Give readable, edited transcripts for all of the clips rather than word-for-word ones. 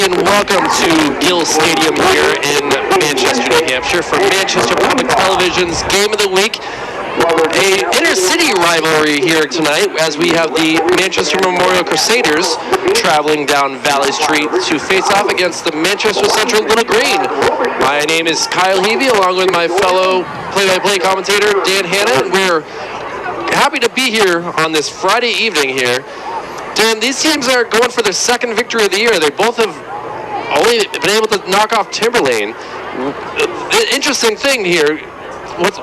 Welcome to Gill Stadium here in Manchester, New Hampshire for Manchester Public Television's Game of the Week. A inter-city rivalry here tonight as we have the Manchester Memorial Crusaders traveling down Valley Street to face off against the Manchester Central Little Green. My name is Kyle Heavey along with my fellow play-by-play commentator Dan Hanna, and we're happy to be here on this Friday evening here. Dan, these teams are going for their second victory of the year. They both have only been able to knock off Timberlane. The interesting thing here, what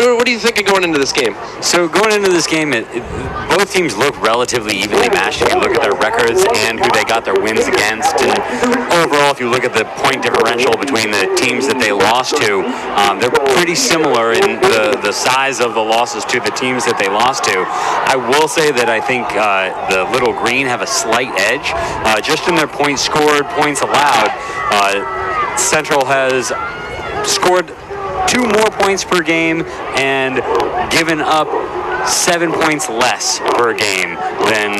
are you thinking going into this game? So going into this game, both teams look relatively evenly matched if you look at their records and who they got their wins against. And overall, if you look at the point differential between the teams that they lost to, they're pretty similar in the size of the losses to the teams that they lost to. I will say that I think the Little Green have a slight edge. Just in their points scored, points allowed, Central has scored 2 more points per game and given up 7 points less per game than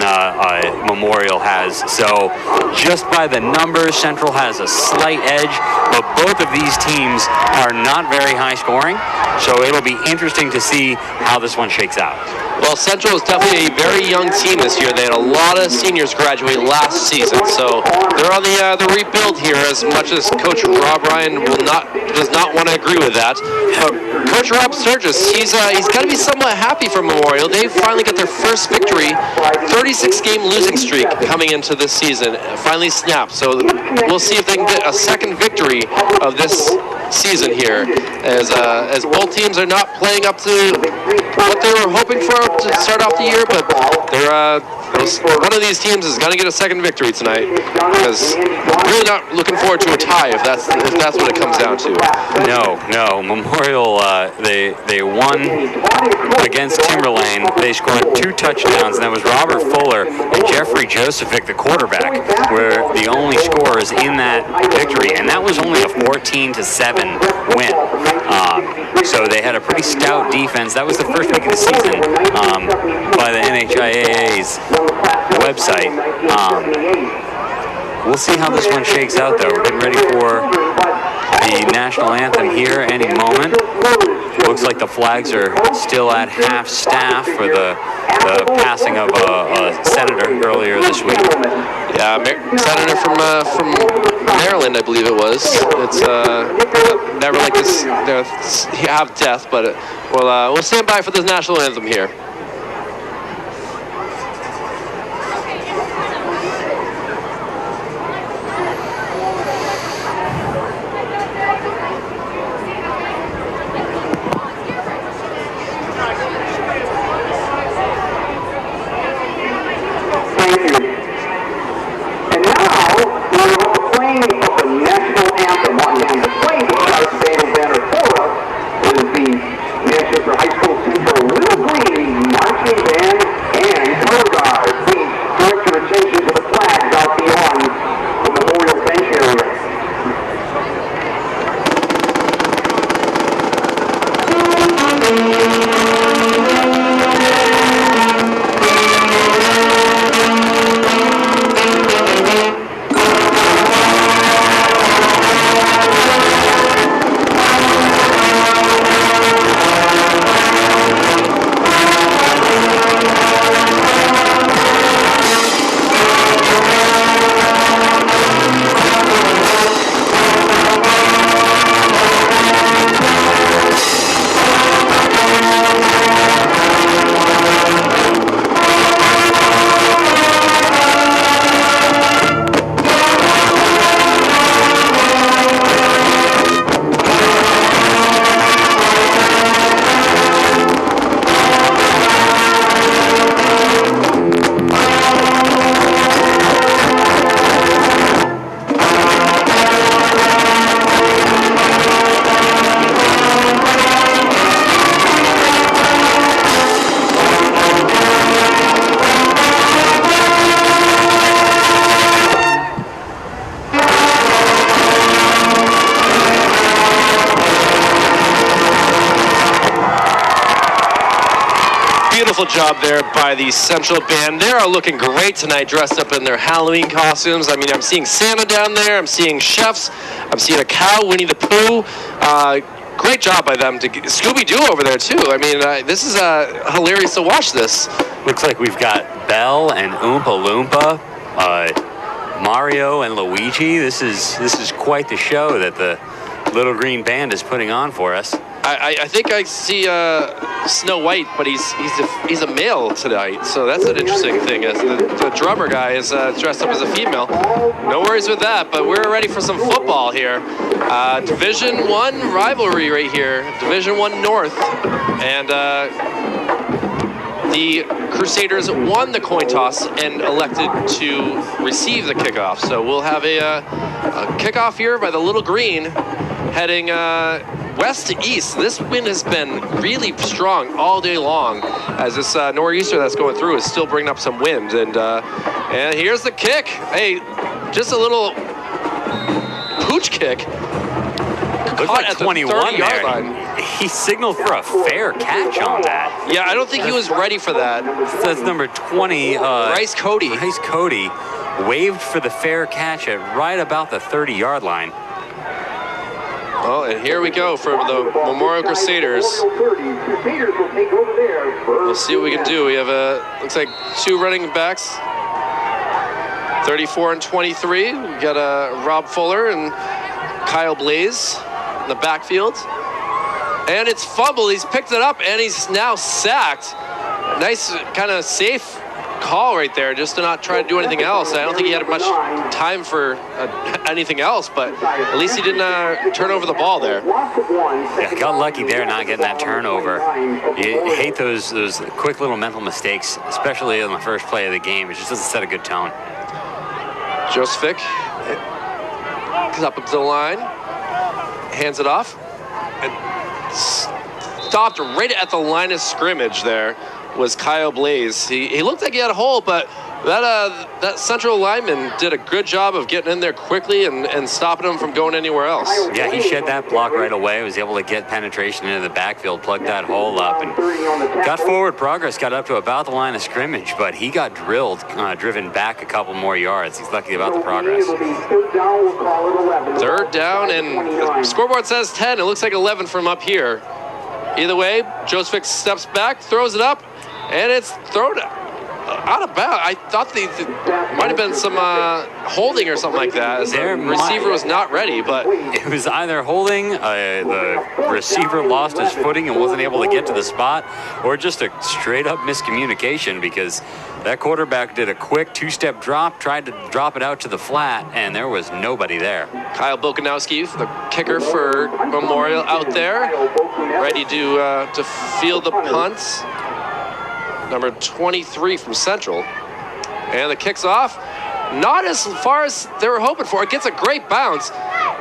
Memorial has. So just by the numbers, Central has a slight edge, but both of these teams are not very high scoring. So it'll be interesting to see how this one shakes out. Well, Central is definitely a very young team this year. They had a lot of seniors graduate last season, so they're on the rebuild here. As much as Coach Rob Ryan does not want to agree with that, but Coach Rob Sturgis, he's got to be somewhat happy for Memorial. They finally got their first victory, 36-game losing streak coming into this season, finally snapped. So we'll see if they can get a second victory of this season here, as both teams are not playing up to what they were hoping for to start off the year, but they're one of these teams is going to get a second victory tonight, because really not looking forward to a tie if that's what it comes down to. No. Memorial, they won against Timberlane. They scored 2 touchdowns, and that was Robert Fuller and Jeffrey Josephic, the quarterback, were the only scorers in that victory, and that was only a 14-7 win. So they had a pretty stout defense. That was the first week of the season by the NHIAA's website. We'll see how this one shakes out, though. We're getting ready for the national anthem here any moment. Looks like the flags are still at half staff for the passing of a senator earlier this week. Yeah, senator from Maryland, I believe it was. It's never like this. Have death, but we'll stand by for this national anthem here. Beautiful job there by the Central Band. They are looking great tonight, dressed up in their Halloween costumes. I mean, I'm seeing Santa down there. I'm seeing chefs. I'm seeing a cow, Winnie the Pooh. Great job by them. Scooby-Doo over there, too. I mean, this is hilarious to watch this. Looks like we've got Belle and Oompa Loompa, Mario and Luigi. This is quite the show that the Little Green Band is putting on for us. I think I see Snow White, but he's a male tonight, so that's an interesting thing. As the drummer guy is dressed up as a female. No worries with that, but we're ready for some football here. Division I rivalry right here, Division I North, and the Crusaders won the coin toss and elected to receive the kickoff. So we'll have a kickoff here by the Little Green, heading west to east. This wind has been really strong all day long, as this nor'easter that's going through is still bringing up some wind. And here's the kick. Hey, just a little pooch kick. Looks like 21 there. He signaled for a fair catch on that. Yeah, I don't think he was ready for that. That's number 20. Rice Cody. Rice Cody waved for the fair catch at right about the 30-yard line. Well, and here we go for the Memorial Crusaders. We'll see what we can do. We have looks like two running backs, 34 and 23. We got Rob Fuller and Kyle Blaze in the backfield. And it's fumbled. He's picked it up, and he's now sacked. Nice kind of safe call right there, just to not try to do anything else. I don't think he had much time for anything else, but at least he didn't turn over the ball there. Yeah, got lucky there not getting that turnover. You hate those quick little mental mistakes, especially on the first play of the game. It just doesn't set a good tone. Joseph comes up to the line, hands it off, and stopped right at the line of scrimmage there was Kyle Blaze. He looked like he had a hole, but that central lineman did a good job of getting in there quickly and stopping him from going anywhere else. Yeah, he shed that block right away, was able to get penetration into the backfield, plug that hole up, and got forward progress, got up to about the line of scrimmage, but he got drilled, driven back a couple more yards. He's lucky about the progress. Third down, and the scoreboard says 10. It looks like 11 from up here. Either way, Joseph steps back, throws it up, and it's thrown out of bounds. I thought there might have been some holding or something like that, as the receiver was not ready, but it was either holding, the receiver lost his footing and wasn't able to get to the spot, or just a straight up miscommunication, because that quarterback did a quick two-step drop, tried to drop it out to the flat, and there was nobody there. Kyle Bokanowski, the kicker for Memorial, out there, ready to field the punt. Number 23 from Central. And the kick's off. Not as far as they were hoping for. It gets a great bounce.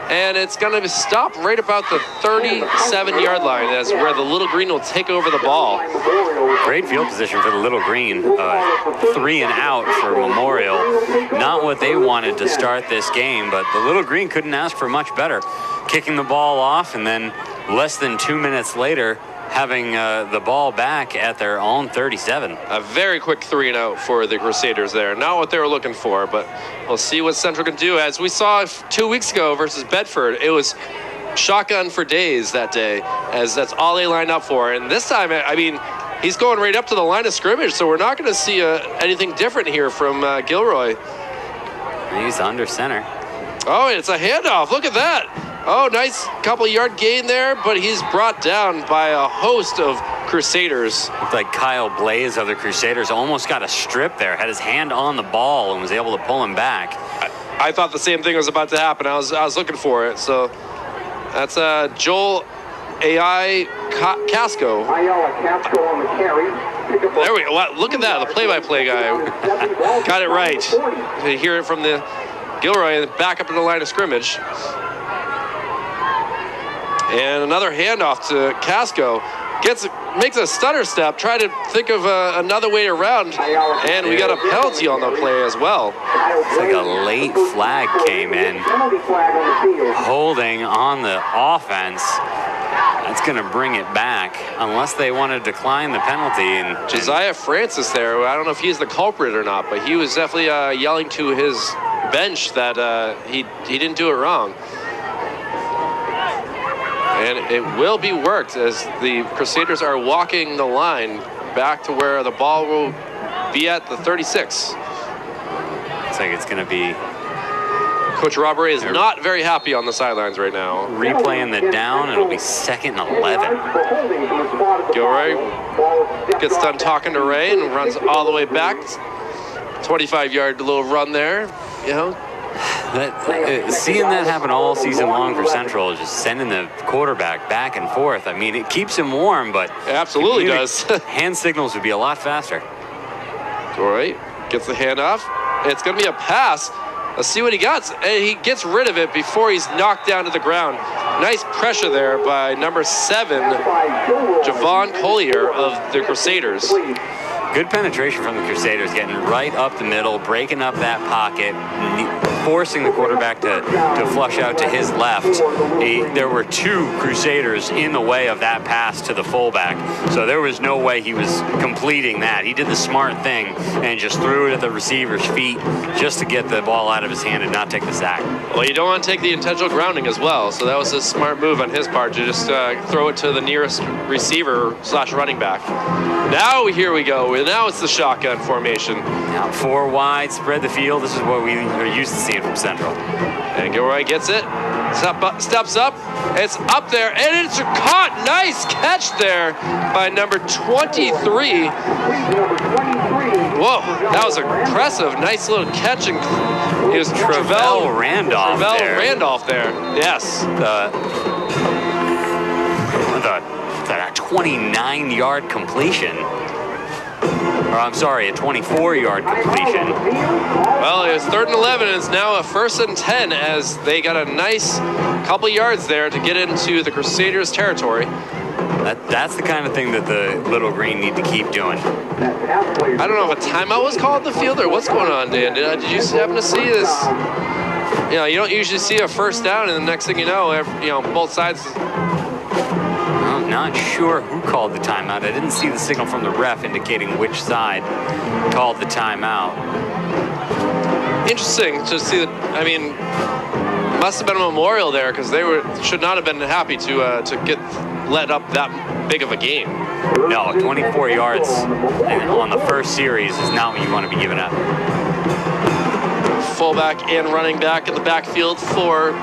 And it's going to be stopped right about the 37-yard line, as where the Little Green will take over the ball. Great field position for the Little Green. 3 and out for Memorial. Not what they wanted to start this game, but the Little Green couldn't ask for much better. Kicking the ball off, and then less than 2 minutes later, having the ball back at their own 37. A very quick 3 and out for the Crusaders there. Not what they were looking for, but we'll see what Central can do. As we saw 2 weeks ago versus Bedford, it was shotgun for days that day, as that's all they lined up for. And this time, I mean, he's going right up to the line of scrimmage, so we're not going to see anything different here from Gilroy. He's under center. Oh, it's a handoff. Look at that. Oh, nice couple-yard gain there, but he's brought down by a host of Crusaders. Looked like Kyle Blaze of the Crusaders almost got a strip there, had his hand on the ball and was able to pull him back. I thought the same thing was about to happen. I was looking for it. So that's Joel A.I. Casco. There we go. Look at that. The play-by-play guy got it right. You hear it from the Gilroy and back up in the line of scrimmage. And another handoff to Casco. Makes a stutter step, try to think of another way around, and we got a penalty on the play as well. It's like a late flag came in, holding on the offense. That's going to bring it back unless they want to decline the penalty. And Josiah Francis there, I don't know if he's the culprit or not, but he was definitely yelling to his bench that he didn't do it wrong. And it will be worked as the Crusaders are walking the line back to where the ball will be at the 36. Looks like it's going to be... Coach Robbery is not very happy on the sidelines right now. Replaying the down, it'll be 2nd and 11. Gilroy gets done talking to Ray and runs all the way back. 25-yard little run there, you know. Seeing that happen all season long for Central, just sending the quarterback back and forth. I mean, it keeps him warm, but it absolutely does. Hand signals would be a lot faster. Gilroy gets the handoff. It's going to be a pass. Let's see what he got. And he gets rid of it before he's knocked down to the ground. Nice pressure there by number 7, Javon Collier of the Crusaders. Good penetration from the Crusaders, getting right up the middle, breaking up that pocket, forcing the quarterback to flush out to his left. There were 2 Crusaders in the way of that pass to the fullback, so there was no way he was completing that. He did the smart thing and just threw it at the receiver's feet just to get the ball out of his hand and not take the sack. Well, you don't want to take the intentional grounding as well, so that was a smart move on his part to just throw it to the nearest receiver / running back. Now here we go. Now it's the shotgun formation. Now 4 wide, spread the field. This is what we are used to seeing from Central. And Gilroy gets it, steps up, it's up there, and it's caught. Nice catch there by number 23. Whoa, that was impressive. Nice little catch. And it was Travell Randolph there. Yes. The 29-yard completion. Or I'm sorry, a 24-yard completion. Well, it was 3rd and 11, and it's now a 1st and 10 as they got a nice couple yards there to get into the Crusaders' territory. That's the kind of thing that the Little Green need to keep doing. I don't know if a timeout was called in the field or what's going on, Dan. Did you happen to see this? You know, you don't usually see a 1st down, and the next thing you know, both sides. I'm not sure who called the timeout. I didn't see the signal from the ref indicating which side called the timeout. Interesting to see that. I mean, must have been a memorial there because they should not have been happy to get let up that big of a game. No, 24 yards on the first series is not what you want to be giving up. Fullback and running back in the backfield for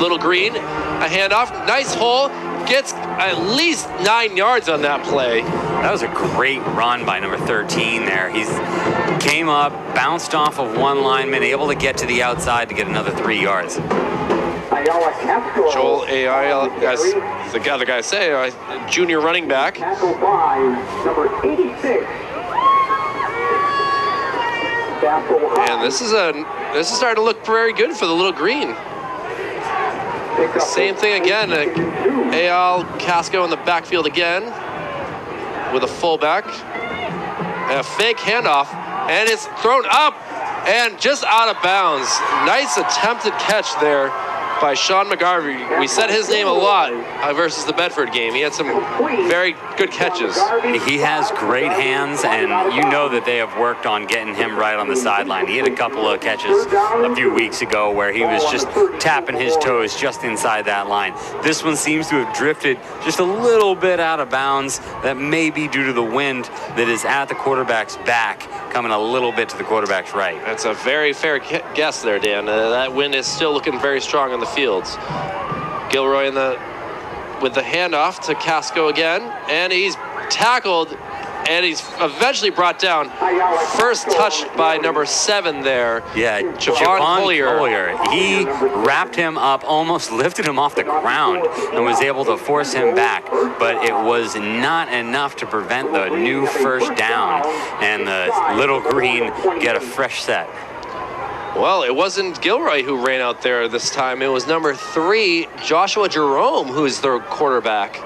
Little Green. A handoff, nice hole. Gets at least 9 yards on that play. That was a great run by number 13 there. He came up, bounced off of one lineman, able to get to the outside to get another 3 yards. Joel AI, as the other guys say, junior running back. Number 86. And this is starting to look very good for the Little Green. Same thing again. Al Casco in the backfield again with a fullback. And a fake handoff. And it's thrown up and just out of bounds. Nice attempted catch there by Sean McGarvey. We said his name a lot versus the Bedford game. He had some very good catches. He has great hands, and you know that they have worked on getting him right on the sideline. He had a couple of catches a few weeks ago where he was just tapping his toes just inside that line. This one seems to have drifted just a little bit out of bounds. That may be due to the wind that is at the quarterback's back, coming a little bit to the quarterback's right. That's a very fair guess there, Dan. That wind is still looking very strong on the fields. Gilroy with the handoff to Casco again, and he's tackled, and he's eventually brought down. First touched by number 7 there. Yeah, Javon Collier. He wrapped him up, almost lifted him off the ground, and was able to force him back. But it was not enough to prevent the new 1st down, and the Little Green get a fresh set. Well, it wasn't Gilroy who ran out there this time. It was number 3, Joshua Jerome, who's their quarterback.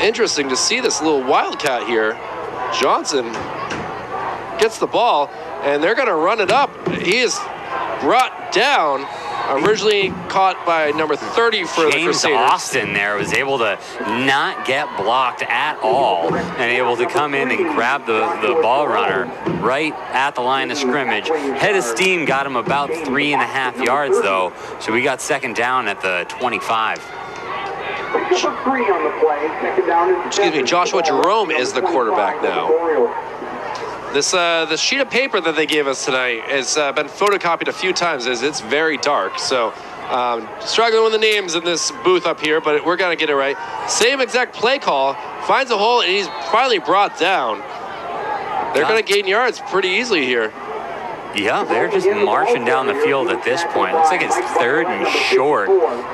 Interesting to see this little wildcat here. Johnson gets the ball, and they're going to run it up. He is brought down, Originally caught by number 30 for the James Crusaders. Austin there was able to not get blocked at all and able to come in and grab the ball runner right at the line of scrimmage. Head of steam got him about 3.5 yards though, so we got second down at the 25. Number 3 on the play, second down and Excuse me, Joshua Jerome is the quarterback now. This sheet of paper that they gave us tonight has been photocopied a few times as it's very dark. So struggling with the names in this booth up here, but we're going to get it right. Same exact play call, finds a hole, and he's finally brought down. They're going to gain yards pretty easily here. Yeah, they're just marching down the field at this point. Looks like it's 3rd and short,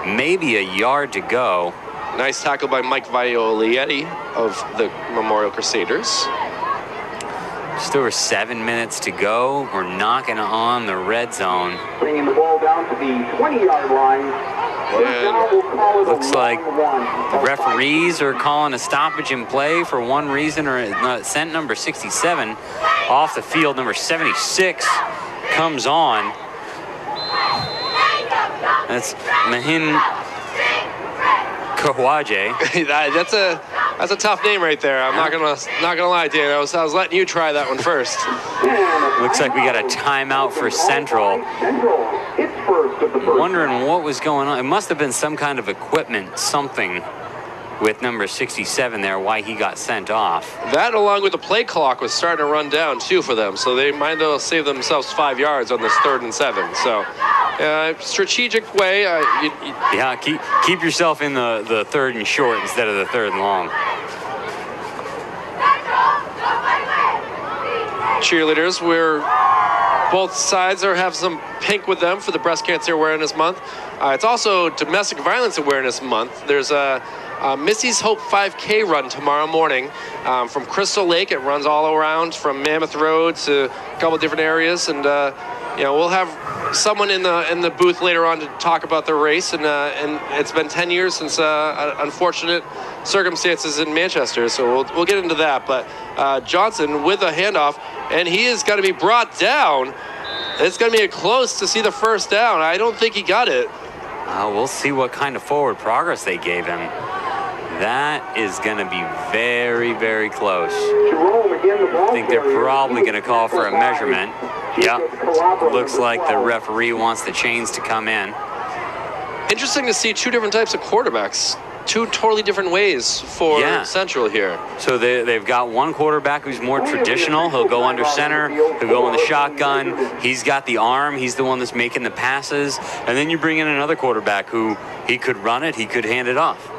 maybe a yard to go. Nice tackle by Mike Violietti of the Memorial Crusaders. Just over 7 minutes to go. We're knocking on the red zone. Bringing the ball down to the 20-yard line. And looks like the referees are calling a stoppage in play for one reason or sent number 67 off the field. Number 76 comes on. That's Mahin Kawaje. That's a tough name right there. I'm not gonna lie, Dan. I was letting you try that one first. Looks like we got a timeout for Central. Wondering what was going on. It must have been some kind of equipment, something with number 67 there, why he got sent off. That, along with the play clock, was starting to run down too for them, so they might have saved themselves 5 yards on this 3rd and 7. So, strategic way. Yeah, keep yourself in the 3rd and short instead of the 3rd and long. Cheerleaders, both sides have some pink with them for the Breast Cancer Awareness Month. It's also Domestic Violence Awareness Month. There's a Missy's Hope 5K run tomorrow morning from Crystal Lake. It runs all around from Mammoth Road to a couple different areas, and we'll have someone in the booth later on to talk about the race. And it's been 10 years since unfortunate circumstances in Manchester, so we'll get into that. But Johnson with a handoff, and he is going to be brought down. It's going to be close to see the first down. I don't think he got it. We'll see what kind of forward progress they gave him. That is going to be very, very close. I think they're probably going to call for a measurement. Yep. Looks like the referee wants the chains to come in. Interesting to see two different types of quarterbacks. Two totally different ways for Central here. So they've got one quarterback who's more traditional. He'll go under center. He'll go in the shotgun. He's got the arm. He's the one that's making the passes. And then you bring in another quarterback who he could run it. He could hand it off.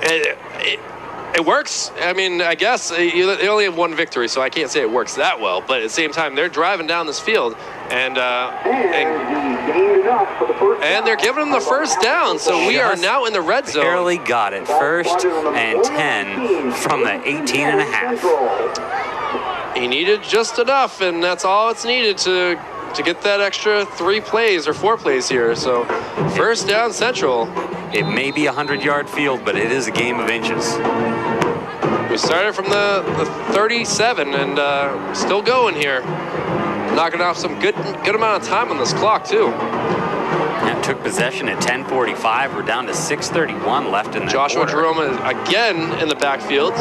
It works. I mean, I guess they only have one victory, so I can't say it works that well. But at the same time, they're driving down this field, and they're giving them the first down. So we are now in the red zone. Barely got it. 1st and 10 from the 18.5. He needed just enough, and that's all it's needed to get that extra 3 plays or 4 plays here. So first down Central. It may be a 100-yard field, but it is a game of inches. We started from the 37 and still going here. Knocking off some good amount of time on this clock too. And took possession at 10:45. We're down to 6:31 left in the Joshua quarter. Jerome is again in the backfield.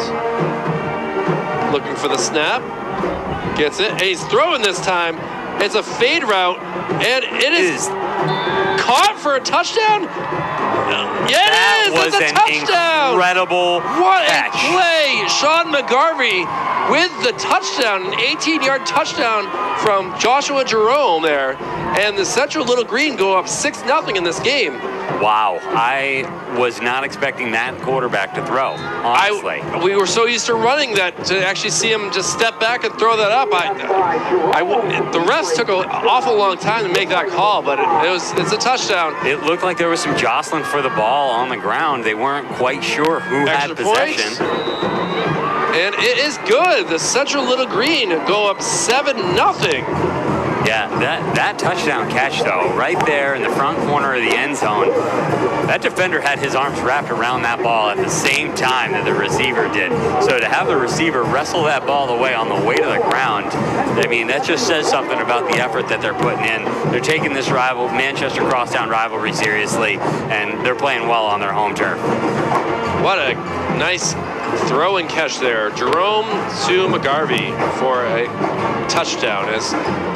Looking for the snap. Gets it. And he's throwing this time. It's a fade route. And it is caught for a touchdown. Yeah, it is. That's a touchdown. Incredible What catch. a play. Sean McGarvey with the touchdown, an 18-yard touchdown from Joshua Jerome there. And the Central Little Green go up 6-0 in this game. Wow, I was not expecting that quarterback to throw, honestly. We were so used to running that to actually see him just step back and throw that up. The refs took an awful long time to make that call, but it's a touchdown. It looked like there was some jostling for the ball on the ground. They weren't quite sure who had possession. And it is good. The Central Little Green go up 7-0. Yeah, that touchdown catch, though, right there in the front corner of the end zone, that defender had his arms wrapped around that ball at the same time that the receiver did. So to have the receiver wrestle that ball away on the way to the ground, I mean, that just says something about the effort that they're putting in. They're taking this Manchester Crosstown rivalry seriously, and they're playing well on their home turf. What a nice throw and catch there. Jerome to McGarvey for a touchdown, as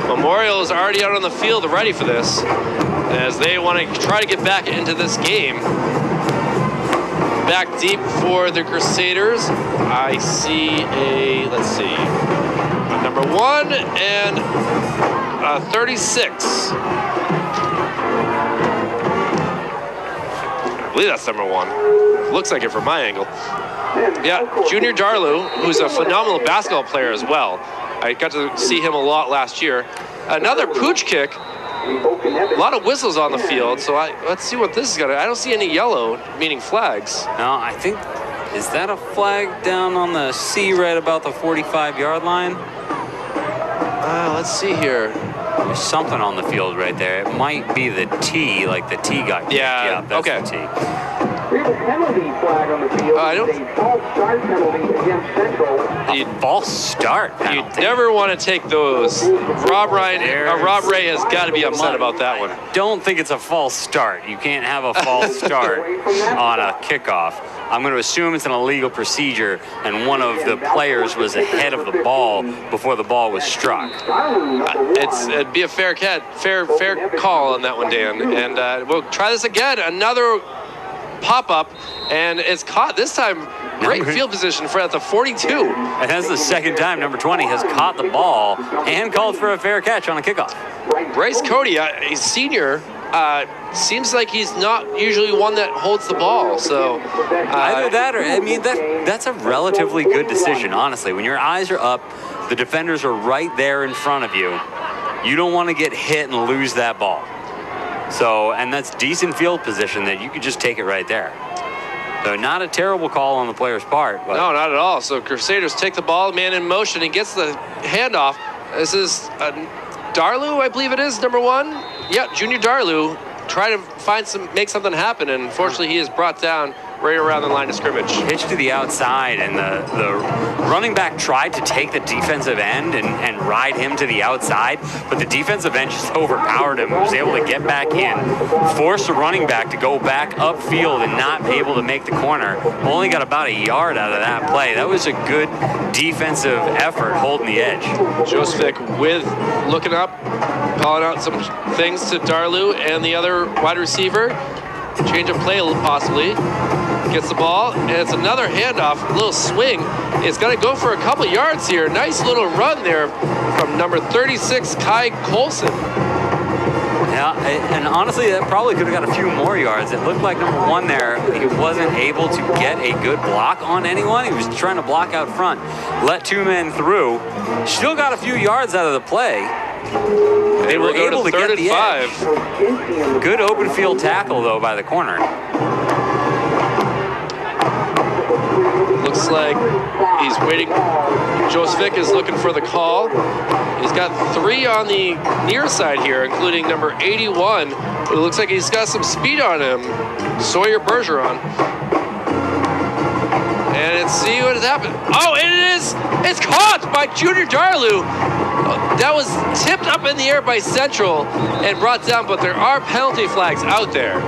Memorial is already out on the field ready for this, as they want to try to get back into this game. Back deep for the Crusaders. I see let's see, number 1 and 36. I believe that's number 1. Looks like it from my angle. Yeah, Junior Darlou, who's a phenomenal basketball player as well. I got to see him a lot last year. Another pooch kick. A lot of whistles on the field, so let's see what this is gonna. I don't see any yellow, meaning flags. No, I think, is that a flag down on the C right about the 45-yard line? Let's see here. There's something on the field right there. It might be the T, like the T got kicked. Yeah, that's okay. the T. There's a penalty flag on the field. I don't. A false start penalty against Central. A false start penalty. You never want to take those. Rob Ray has got to be upset about that one. Don't think it's a false start. You can't have a false start on a kickoff. I'm going to assume it's an illegal procedure, and one of the players was ahead of the ball before the ball was struck. It'd be a fair call on that one, Dan. And we'll try this again. Another pop-up, and it's caught this time. Great field position for at the 42. And that's the second time number 20 has caught the ball and called for a fair catch on a kickoff. Bryce Cody, a senior, seems like he's not usually one that holds the ball. So either that, or I mean, that's a relatively good decision, honestly. When your eyes are up, the defenders are right there in front of you. You don't want to get hit and lose that ball. So, and that's decent field position that you could just take it right there. So not a terrible call on the player's part. But no, not at all. So Crusaders take the ball, man in motion, and gets the handoff. This is Darlou, I believe it is, number 1. Yeah, Junior Darlou, try to make something happen, and unfortunately he is brought down right around the line of scrimmage. Pitch to the outside, and the running back tried to take the defensive end and ride him to the outside, but the defensive end just overpowered him, was able to get back in, forced the running back to go back upfield and not be able to make the corner. Only got about a yard out of that play. That was a good defensive effort holding the edge. Joseph with looking up, calling out some things to Darlou and the other wide receiver. Change of play possibly. Gets the ball, and it's another handoff, a little swing. It's going to go for a couple yards here. Nice little run there from number 36, Kai Colson. Yeah, and honestly, that probably could have got a few more yards. It looked like number 1 there, he wasn't able to get a good block on anyone. He was trying to block out front, let 2 men through. Still got a few yards out of the play. They were able to get the edge. Good open field tackle, though, by the corner. Looks like he's waiting. Joseph is looking for the call. He's got 3 on the near side here, including number 81. It looks like he's got some speed on him, Sawyer Bergeron. And let's see what has happened. Oh, it's caught by Junior Darlou. That was tipped up in the air by Central and brought down, but there are penalty flags out there.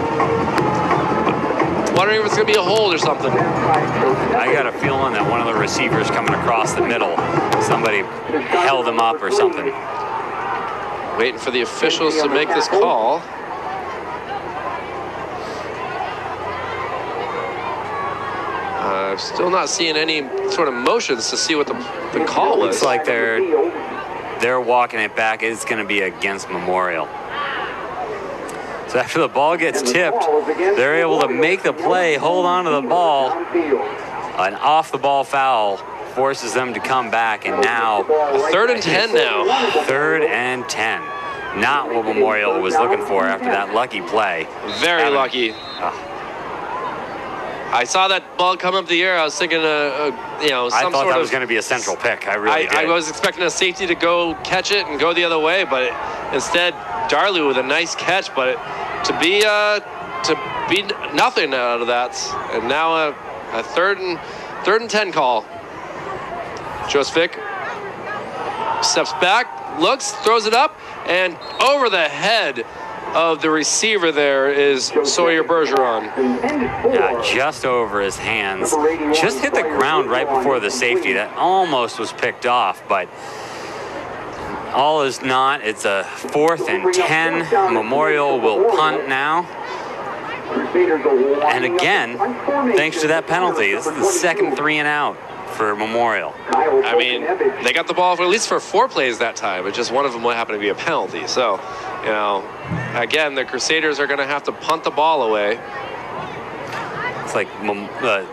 Wondering if it's going to be a hold or something. I got a feeling that one of the receivers coming across the middle, somebody held him up or something. Waiting for the officials to make this call. Still not seeing any sort of motions to see what the call was. Looks like they're walking it back. It's going to be against Memorial. So after the ball gets tipped, they're able to make the play, hold on to the ball. An off-the-ball foul forces them to come back, and now 3rd and 10 now. 3rd and 10. Not what Memorial was looking for after that lucky play. Very lucky. I saw that ball come up the air. I was thinking, I thought that was going to be a Central pick. I really did. I was expecting a safety to go catch it and go the other way, but instead, Darlou with a nice catch. But to be nothing out of that, and now a 3rd and 10 call. Joseph steps back, looks, throws it up, and over the head of the receiver there is Sawyer Bergeron. Yeah, just over his hands. Just hit the ground right before the safety. That almost was picked off, but all is not. It's a 4th and 10. Memorial will punt now. And again, thanks to that penalty, this is the second 3 and out for Memorial. I mean, they got the ball for at least for 4 plays that time, but just one of them happened to be a penalty. So, you know, again, the Crusaders are going to have to punt the ball away. It's like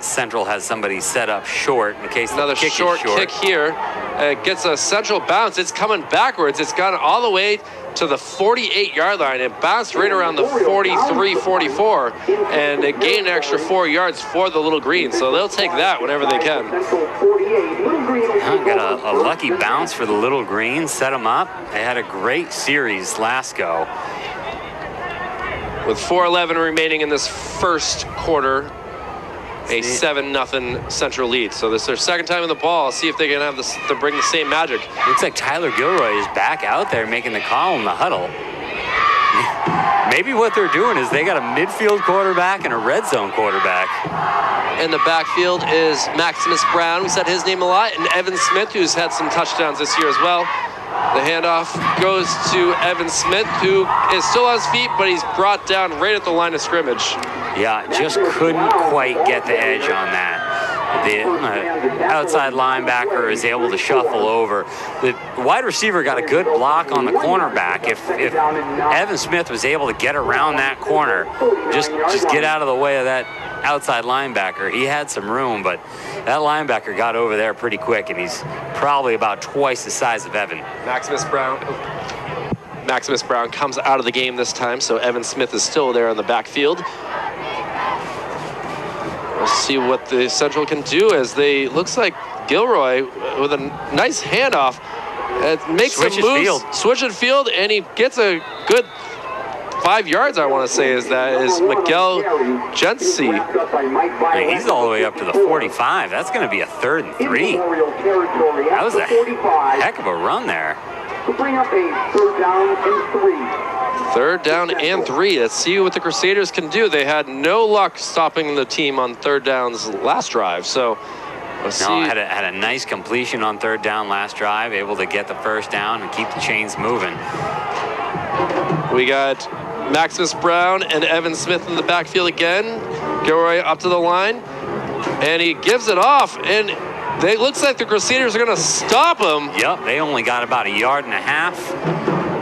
Central has somebody set up short in case another the kick short is short. kick here. It gets a Central bounce. It's coming backwards. It's gone all the way to the 48-yard line. It bounced right around the 43, 44, and it gained an extra 4 yards for the Little Green. So they'll take that whenever they can. Got a lucky bounce for the Little Green. Set them up. They had a great series last go. With 4:11 remaining in this first quarter, a 7-0 Central lead. So this is their second time in the ball. See if they can have this to bring the same magic. Looks like Tyler Gilroy is back out there making the call in the huddle. Maybe what they're doing is they got a midfield quarterback and a red zone quarterback. In the backfield is Maximus Brown. We said his name a lot. And Evan Smith, who's had some touchdowns this year as well. The handoff goes to Evan Smith, who is still on his feet, but he's brought down right at the line of scrimmage. Yeah, just couldn't quite get the edge on that. The outside linebacker is able to shuffle over. The wide receiver got a good block on the cornerback. If Evan Smith was able to get around that corner, just get out of the way of that outside linebacker, he had some room, but that linebacker got over there pretty quick, and he's probably about twice the size of Evan. Maximus Brown comes out of the game this time, so Evan Smith is still there in the backfield. We'll see what the Central can do as they, looks like Gilroy with a nice handoff. Makes some moves, switching field, and he gets a good 5 yards, I want to say, is Miguel Gentsi. He's all the way up to the 45. That's going to be a 3rd and 3. That was a heck of a run there. To bring up a 3rd down and 3. 3rd down and 3. Let's see what the Crusaders can do. They had no luck stopping the team on 3rd downs last drive. So let's see. Had a nice completion on 3rd down last drive, able to get the 1st down and keep the chains moving. We got Maximus Brown and Evan Smith in the backfield again. Gilroy up to the line, and he gives it off, and it looks like the Crusaders are going to stop him. Yep, they only got about 1.5 yards.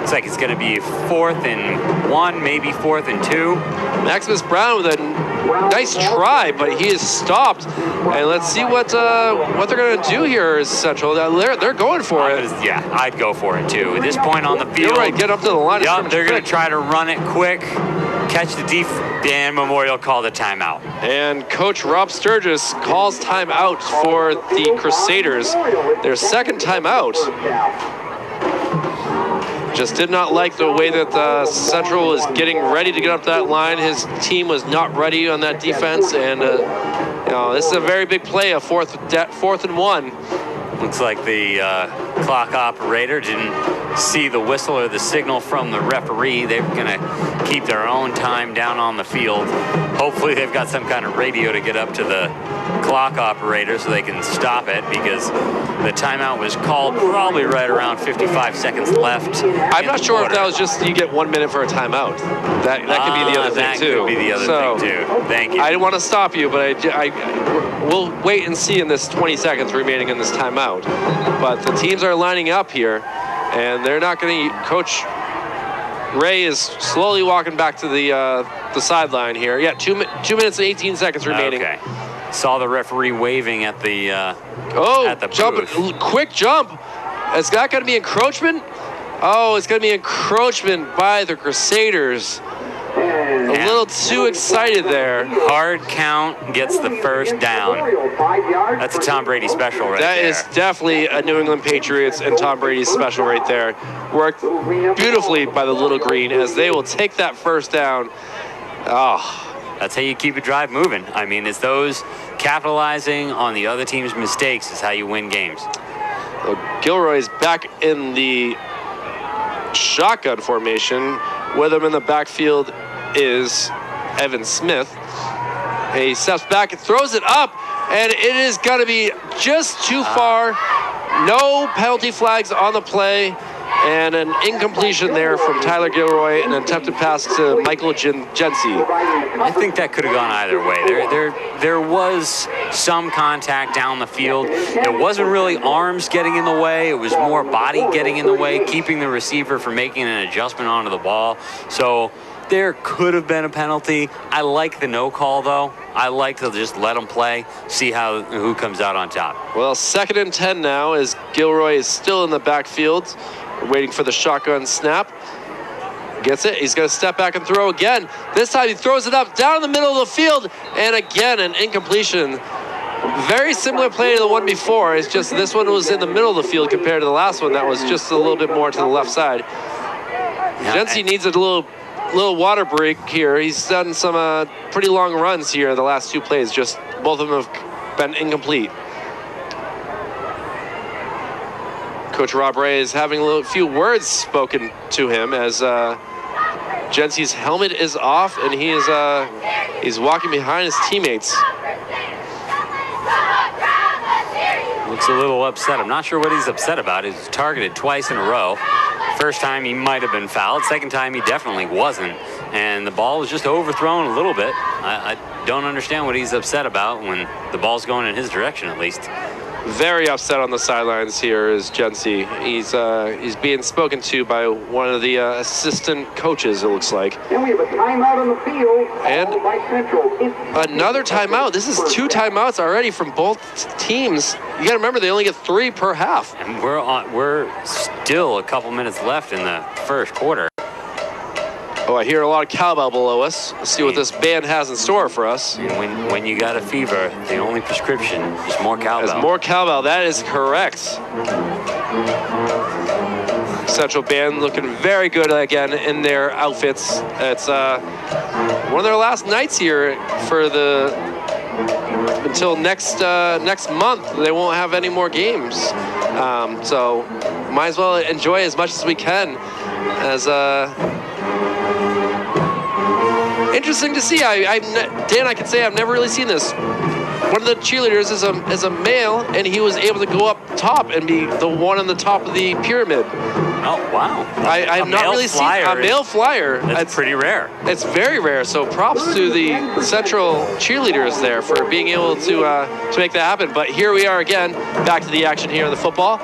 Looks like it's going to be 4th and 1, maybe 4th and 2. Maximus Brown with a nice try, but he is stopped. And let's see what they're going to do here is Central. They're going for it. Yeah, I'd go for it too. At this point on the field, you're right. Get up to the line. Yep, they're going to try to run it quick, catch the Dan Memorial call the timeout. And Coach Rob Sturgis calls timeout for the Crusaders. Their second timeout. Just did not like the way that Central was getting ready to get up that line. His team was not ready on that defense, and this is a very big play, a 4th and 1. Looks like the clock operator didn't see the whistle or the signal from the referee. They're going to keep their own time down on the field. Hopefully they've got some kind of radio to get up to the clock operator so they can stop it, because the timeout was called probably right around 55 seconds left. I'm not sure if that was just you get 1 minute for a timeout. That could be the other thing too. That could be the other thing too. Thank you. I didn't want to stop you, but we'll wait and see in this 20 seconds remaining in this timeout. But the teams are lining up here, and they're not going to. Coach Ray is slowly walking back to the sideline here. Yeah, 2 minutes and 18 seconds remaining. Okay. Saw the referee waving at the jump, booth. Quick jump. Is that going to be encroachment? Oh, it's going to be encroachment by the Crusaders. A little too excited there. Hard count, gets the 1st down. That's a Tom Brady special right there. That is definitely a New England Patriots and Tom Brady special right there. Worked beautifully by the Little Green as they will take that 1st down. Oh. That's how you keep a drive moving. I mean, it's those capitalizing on the other team's mistakes is how you win games. Gilroy's back in the shotgun formation. With him in the backfield is Evan Smith. He steps back and throws it up, and it is going to be just too far. No penalty flags on the play, and an incompletion there from Tyler Gilroy, an attempted pass to Michael Jency. I think that could have gone either way. There was some contact down the field. It wasn't really arms getting in the way. It was more body getting in the way, keeping the receiver from making an adjustment onto the ball. So there could have been a penalty. I like the no call, though. I like to just let them play, see who comes out on top. Well, 2nd and 10 now as Gilroy is still in the backfield, waiting for the shotgun snap. Gets it. He's going to step back and throw again. This time he throws it up down in the middle of the field, and again an incompletion. Very similar play to the one before. It's just this one was in the middle of the field compared to the last one that was just a little bit more to the left side. Jency needs a little water break here. He's done some pretty long runs here the last 2 plays. Just both of them have been incomplete. Coach Rob Ray is having a few words spoken to him as Jency's helmet is off, and he's walking behind his teammates. Looks a little upset. I'm not sure what he's upset about. He's targeted twice in a row. First time he might have been fouled. Second time he definitely wasn't. And the ball was just overthrown a little bit. I don't understand what he's upset about when the ball's going in his direction, at least. Very upset on the sidelines here is Jency. He's being spoken to by one of the assistant coaches, it looks like. And we have a timeout on the field. And by Central. another timeout. This is 2 timeouts already from both teams. You got to remember they only get 3 per half. And we're still a couple minutes left in the first quarter. Oh, I hear a lot of cowbell below us. Let's see what this band has in store for us. And when you got a fever, the only prescription is more cowbell. There's more cowbell. That is correct. Central band looking very good again in their outfits. It's one of their last nights here for until next month. They won't have any more games. So might as well enjoy as much as we can. As interesting to see. Dan, I can say I've never really seen this. One of the cheerleaders is a male, and he was able to go up top and be the one on the top of the pyramid. Oh, wow. I've not really seen a male flyer. That's pretty rare. It's very rare. So props to the Central cheerleaders there for being able to make that happen. But here we are again, back to the action here in the football.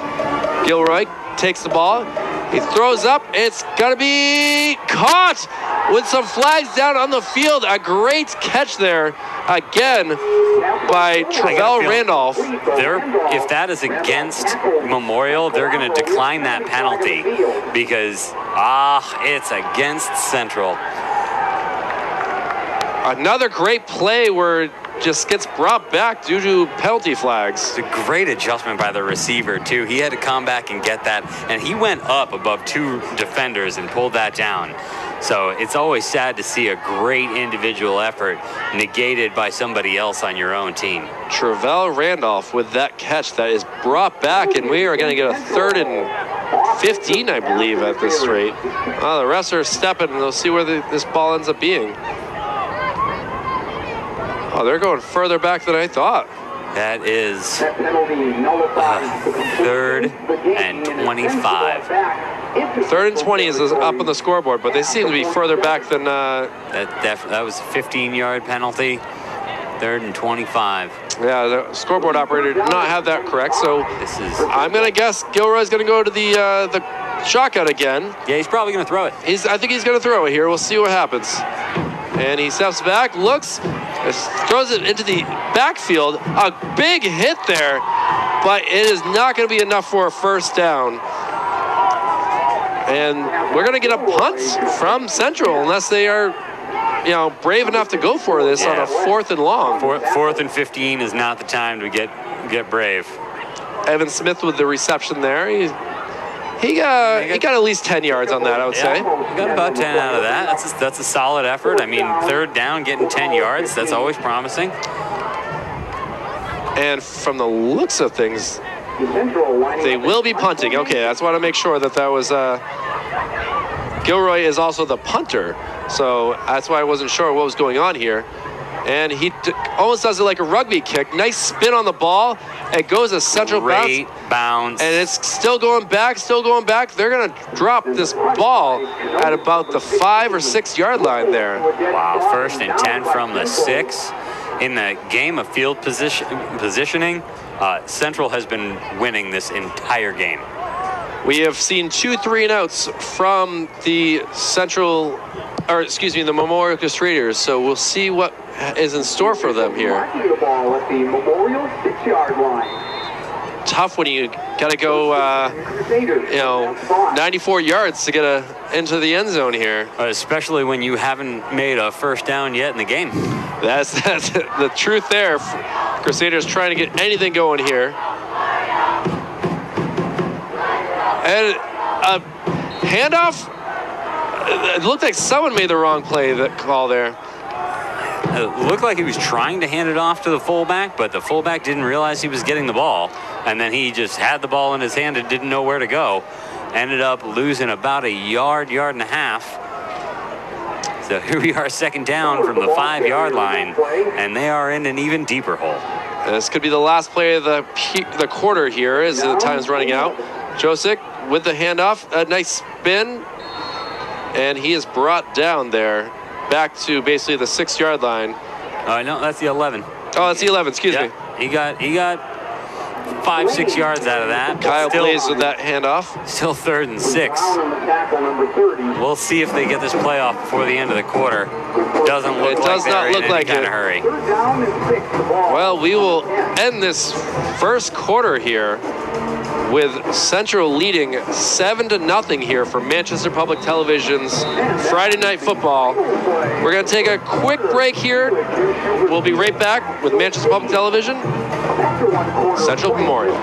Gilroy takes the ball. He throws up. It's going to be caught with some flags down on the field. A great catch there again by Travell Randolph. If that is against Memorial, they're going to decline that penalty because, it's against Central. Another great play where it just gets brought back due to penalty flags. It's a great adjustment by the receiver, too. He had to come back and get that, and he went up above 2 defenders and pulled that down. So it's always sad to see a great individual effort negated by somebody else on your own team. Travell Randolph with that catch that is brought back, and we are going to get a 3rd and 15, I believe, at this rate. The refs are stepping, and they'll see where this ball ends up being. Oh, they're going further back than I thought. That is 3rd and 25. 3rd and 20 is up on the scoreboard, but they seem to be further back than... That was a 15-yard penalty. 3rd and 25. Yeah, the scoreboard operator did not have that correct, so I'm going to guess Gilroy's going to go to the shotgun again. Yeah, he's probably going to throw it. I think he's going to throw it here. We'll see what happens. And he steps back, looks, throws it into the backfield. A big hit there, but it is not going to be enough for a first down. And we're going to get a punt from Central unless they are, brave enough to go for this on a 4th and long. 4th and 15 is not the time to get brave. Evan Smith with the reception there. He got at least 10 yards on that, I would say. He got about 10 out of that. That's a solid effort. I mean, 3rd down, getting 10 yards, that's always promising. And from the looks of things, They will be punting. Okay, I just want to make sure that was Gilroy is also the punter. So that's why I wasn't sure what was going on here. And he almost does it like a rugby kick. Nice spin on the ball. It goes a central bounce. And it's still going back, They're going to drop this ball at about the 5 or 6 yard line there. Wow, 1st and 10 from the 6. In the game of field positioning, Central has been winning this entire game. We have seen 2 3-and-outs from the the Memorial Crusaders. So we'll see what is in store for them here. The ball at the Memorial 6-yard line. Tough when you got to go, 94 yards to get into the end zone here. Especially when you haven't made a first down yet in the game. That's the truth there. Crusaders trying to get anything going here. And a handoff. It looked like someone made the wrong call there. It looked like he was trying to hand it off to the fullback, but the fullback didn't realize he was getting the ball. And then he just had the ball in his hand and didn't know where to go. Ended up losing about a yard and a half. So here we are, 2nd down from the 5-yard line, and they are in an even deeper hole. This could be the last play of the quarter here as the time's running out. Josic with the handoff, a nice spin, and he is brought down there back to basically the 6-yard line. No, that's the 11. Oh, that's the 11, excuse me. He got 5-6 yards out of that. Kyle plays with that handoff. Still 3rd and 6. We'll see if they get this play off before the end of the quarter. Doesn't look like they're in any kind of hurry. Well, we will end this first quarter here with Central leading 7-0 here for Manchester Public Television's Friday Night Football. We're going to take a quick break here. We'll be right back with Manchester Public Television, Central Memorial.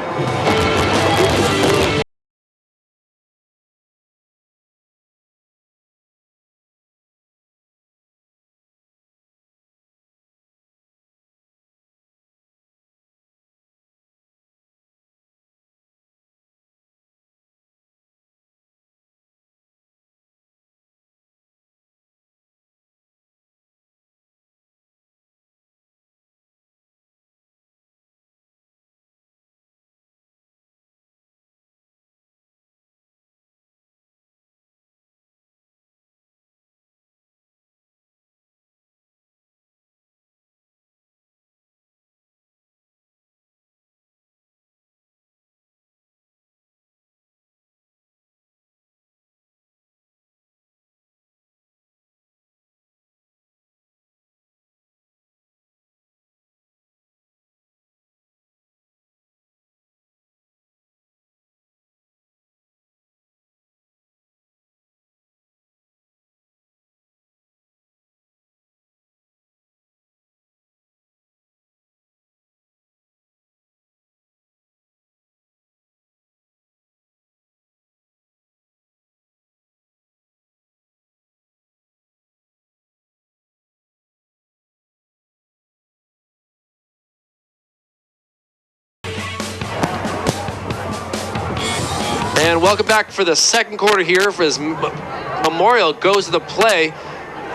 And welcome back for the second quarter here as Memorial goes to the play.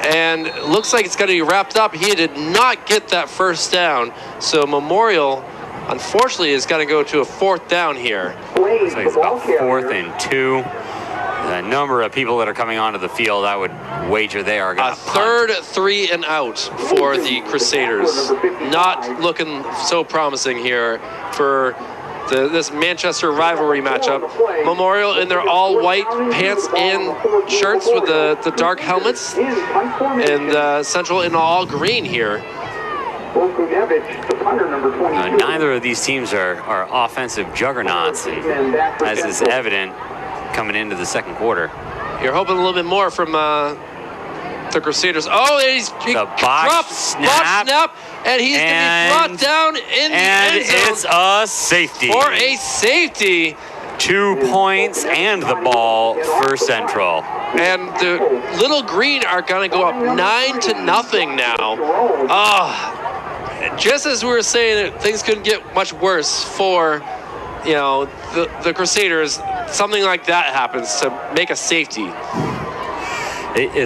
And it looks like it's going to be wrapped up. He did not get that first down. So Memorial, unfortunately, is going to go to a 4th down here. Looks like it's about 4th and 2. The number of people that are coming onto the field, I would wager they are going to punt. A 3rd 3-and-out for the Crusaders. Not looking so promising here for this Manchester rivalry matchup. Memorial in their all-white pants and shirts with the dark helmets, and Central in all green here. Neither of these teams are offensive juggernauts, and as is evident coming into the second quarter. You're hoping a little bit more from the Crusaders. Oh, he drops snap, and he's going to be brought down in the end zone. And it's a safety. For a safety. 2 points and the ball for Central. And the Little Green are going to go up 9-0 now. Just as we were saying, things couldn't get much worse for you know, the Crusaders, something like that happens to make a safety.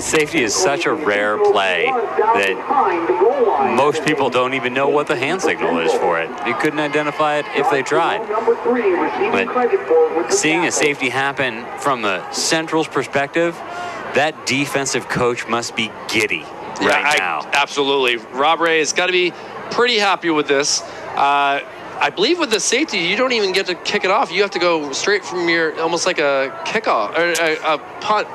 Safety is such a rare play that most people don't even know what the hand signal is for it. You couldn't identify it if they tried. But seeing a safety happen from the Central's perspective, that defensive coach must be giddy right now. Absolutely. Rob Ray has got to be pretty happy with this. I believe with the safety, you don't even get to kick it off. You have to go straight from your, almost like a kickoff, or a punt.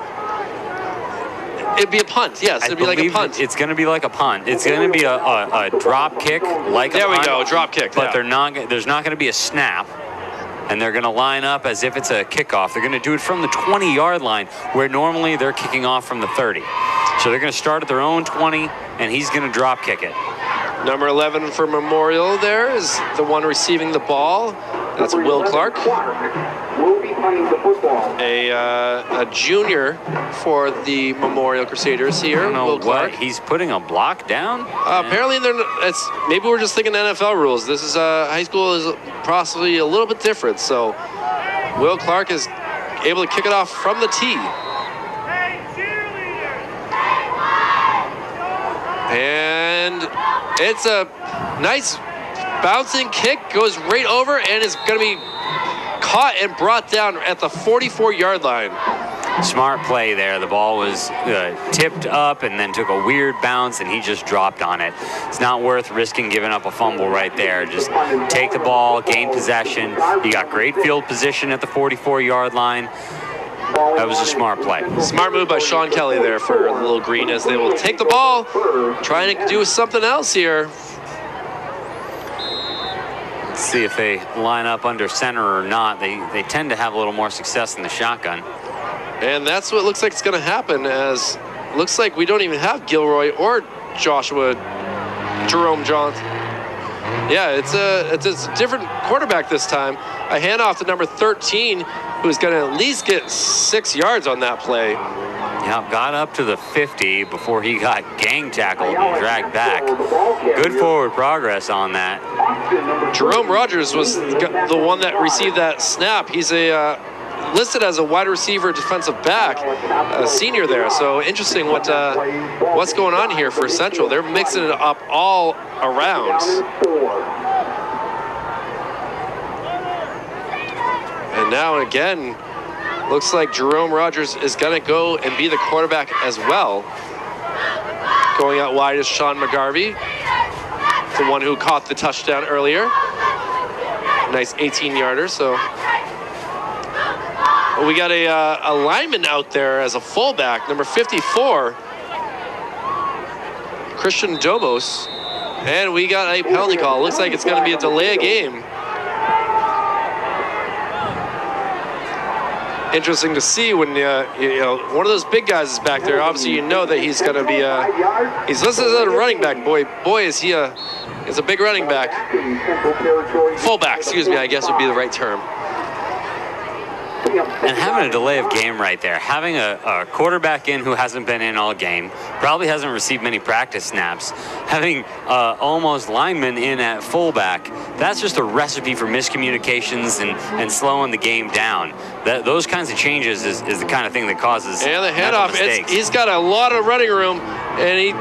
It'd be a punt, yes. It'd be like a punt. It's going to be like a punt. It's going to be a drop kick, like a punt. There we go, drop kick. But there's not going to be a snap, and they're going to line up as if it's a kickoff. They're going to do it from the 20-yard line, where normally they're kicking off from the 30. So they're going to start at their own 20, and he's going to drop kick it. Number 11 for Memorial there is the one receiving the ball. That's Will Clark. Will be punting the football. A junior for the Memorial Crusaders here. I don't know Will Clark. He's putting a block down. Apparently, maybe we're just thinking NFL rules. This is high school is possibly a little bit different. So Will Clark is able to kick it off from the tee. And it's a nice bouncing kick, goes right over, and is going to be caught and brought down at the 44-yard line. Smart play there. The ball was tipped up and then took a weird bounce, and he just dropped on it. It's not worth risking giving up a fumble right there. Just take the ball, gain possession. You got great field position at the 44-yard line. That was a smart play. Smart move by Sean Kelly there for the Little Green, as they will take the ball, trying to do something else here. Let's see if they line up under center or not. They tend to have a little more success in the shotgun. And that's what looks like it's going to happen, as looks like we don't even have Gilroy or Jerome Johnson. Yeah, it's a different quarterback this time. A handoff to number 13, who's going to at least get 6 yards on that play. Yeah, got up to the 50 before he got gang tackled and dragged back. Good forward progress on that. Jerome Rogers was the one that received that snap. He's listed as a wide receiver defensive back, a senior there. So interesting what's going on here for Central. They're mixing it up all around. And now again, looks like Jerome Rogers is going to go and be the quarterback as well. Going out wide is Sean McGarvey, the one who caught the touchdown earlier. Nice 18-yarder. So we got a lineman out there as a fullback, number 54, Christian Domos. And we got a penalty call. Looks like it's going to be a delay of game. Interesting to see when one of those big guys is back there. Obviously, you know that he's going to be he's listed as a running back. Boy, is he is a big running back. Fullback, excuse me, I guess would be the right term. And having a delay of game right there, having a quarterback in who hasn't been in all game, probably hasn't received many practice snaps, having almost lineman in at fullback, that's just a recipe for miscommunications and slowing the game down. Those kinds of changes is the kind of thing that causes and the handoff. He's got a lot of running room, and he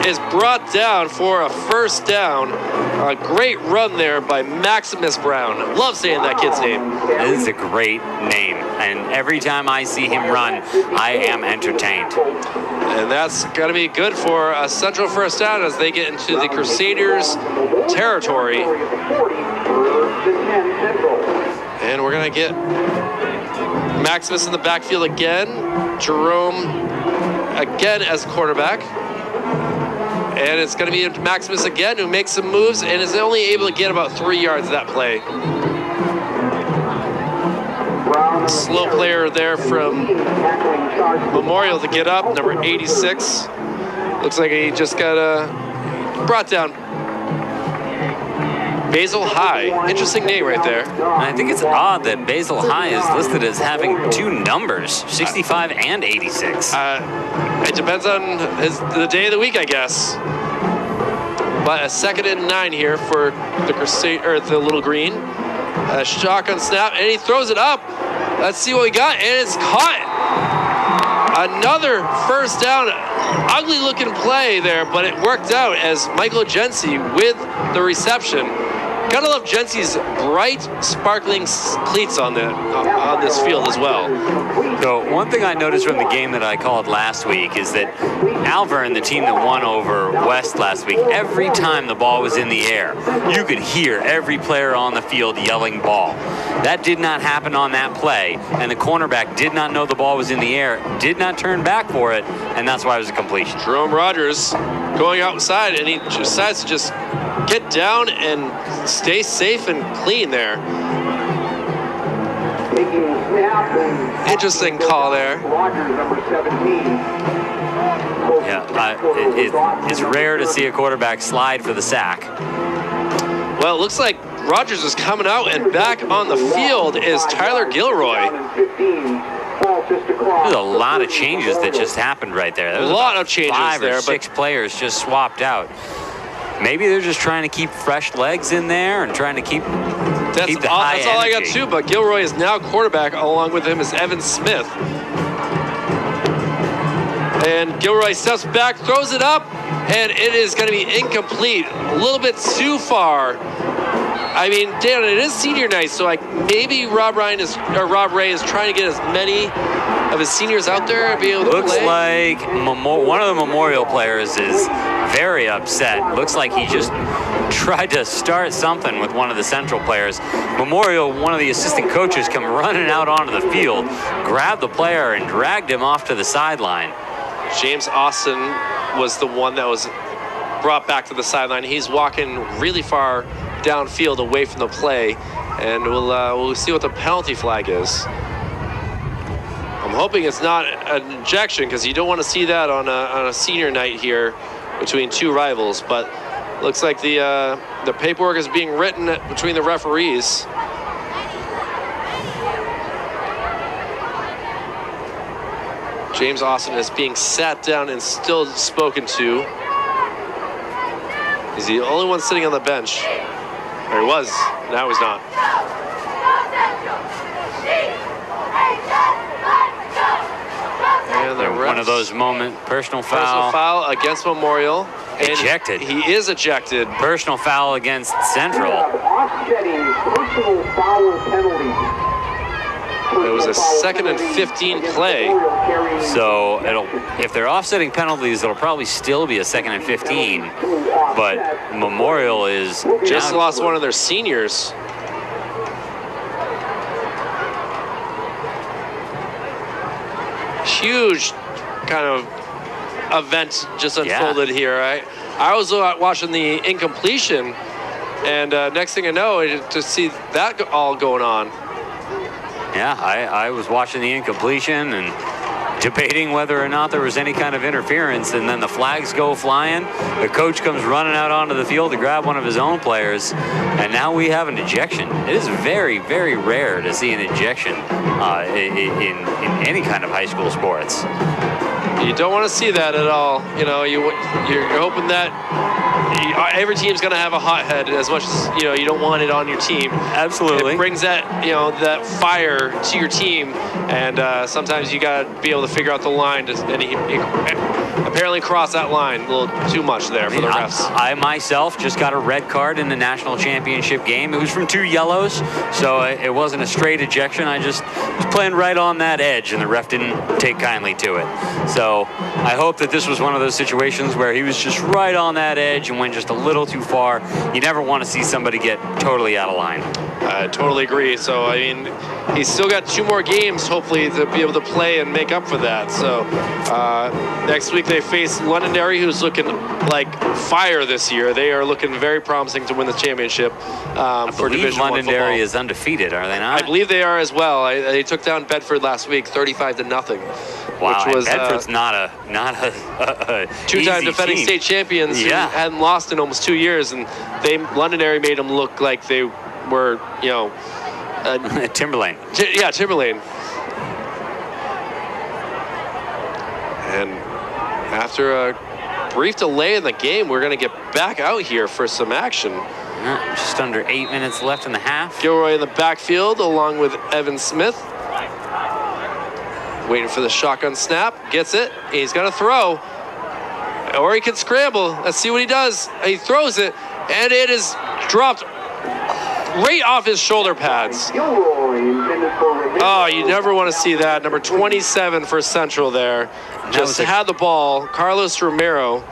is brought down for a first down. A great run there by Maximus Brown. Love saying that kid's name. It is a great name, and every time I see him run, I am entertained. And that's going to be good for a Central first down as they get into the Crusaders' territory. And we're going to get Maximus in the backfield again. Jerome again as quarterback. And it's going to be Maximus again, who makes some moves and is only able to get about 3 yards of that play. Slow player there from Memorial to get up, number 86. Looks like he just got brought down. Basil High. Interesting name right there. I think it's odd that Basil High is listed as having two numbers, 65 and 86. It depends on the day of the week, I guess. But a 2nd and 9 here for the Little Green. A shotgun snap, and he throws it up. Let's see what we got, and it's caught. Another first down. Ugly looking play there, but it worked out as Michael Jency with the reception. Gotta love Jency's bright, sparkling cleats on this field as well. So one thing I noticed from the game that I called last week is that Alvern, the team that won over West last week, every time the ball was in the air, you could hear every player on the field yelling ball. That did not happen on that play, and the cornerback did not know the ball was in the air, did not turn back for it, and that's why it was a completion. Jerome Rogers going outside, and he decides to just get down and stay safe and clean there. Interesting call there. Yeah, it's rare to see a quarterback slide for the sack. Well, it looks like Rogers is coming out, and back on the field is Tyler Gilroy. There's a lot of changes that just happened right there. There was a lot of changes 5 there, or 6 players just swapped out. Maybe they're just trying to keep fresh legs in there and trying to keep the high That's all I got energy. too, but Gilroy is now quarterback. Along with him is Evan Smith. And Gilroy steps back, throws it up, and it is going to be incomplete. A little bit too far. I mean, Dan, it is senior night, so like maybe Rob Ray is trying to get as many of his seniors out there and be able to Looks play. like one of the Memorial players is very upset. Looks like he just tried to start something with one of the Central players. Memorial, one of the assistant coaches, come running out onto the field, grabbed the player and dragged him off to the sideline. James Austin was the one that was brought back to the sideline. He's walking really far downfield away from the play, and we'll see what the penalty flag is. I'm hoping it's not an ejection, because you don't want to see that on a senior night here between two rivals, but looks like the paperwork is being written between the referees. James Austin is being sat down and still spoken to. He's the only one sitting on the bench. Or he was. Now he's not. And the refs, One of those personal personal foul against Memorial. And Ejected. He is ejected. Personal foul against Central. Offsetting personal foul penalties. It was a 2nd and 15 play. So if they're offsetting penalties, it'll probably still be a 2nd and 15. But Memorial is Just lost one of their seniors. Huge kind of event just unfolded here. I was watching the incompletion, and next thing I know, to see that all going on. Yeah, I was watching the incompletion and debating whether or not there was any kind of interference, and then the flags go flying. The coach comes running out onto the field to grab one of his own players, and now we have an ejection. It is very, very rare to see an ejection in any kind of high school sports. You don't want to see that at all. You know, you're hoping that every team's going to have a hothead, as much as you don't want it on your team. Absolutely. It brings that that fire to your team, and sometimes you got to be able to figure out the line. And he apparently crossed that line a little too much there for the refs. I myself just got a red card in the national championship game. It was from 2 yellows, so it wasn't a straight ejection. I just was playing right on that edge, and the ref didn't take kindly to it. So I hope that this was one of those situations where he was just right on that edge and went just a little too far. You never want to see somebody get totally out of line. I totally agree. So, I mean, he's still got 2 more games, hopefully, to be able to play and make up for that. So, next week they face Londonderry, who's looking like fire this year. They are looking very promising to win the championship for Division I football. Londonderry is undefeated, are they not? I believe they are as well. They took down Bedford last week, 35-0. Wow, which was Bedford's not a 2-time defending team. state champions who hadn't lost in almost 2 years, and Londonderry made them look like they were, Timberlane. Timberlane. And after a brief delay in the game, we're going to get back out here for some action. Just under 8 minutes left in the half. Gilroy in the backfield along with Evan Smith. Waiting for the shotgun snap. Gets it. He's going to throw. Or he can scramble. Let's see what he does. He throws it, and it is dropped right off his shoulder pads. Oh, you never want to see that. Number 27 for Central there. Just had the ball. Carlos Romero.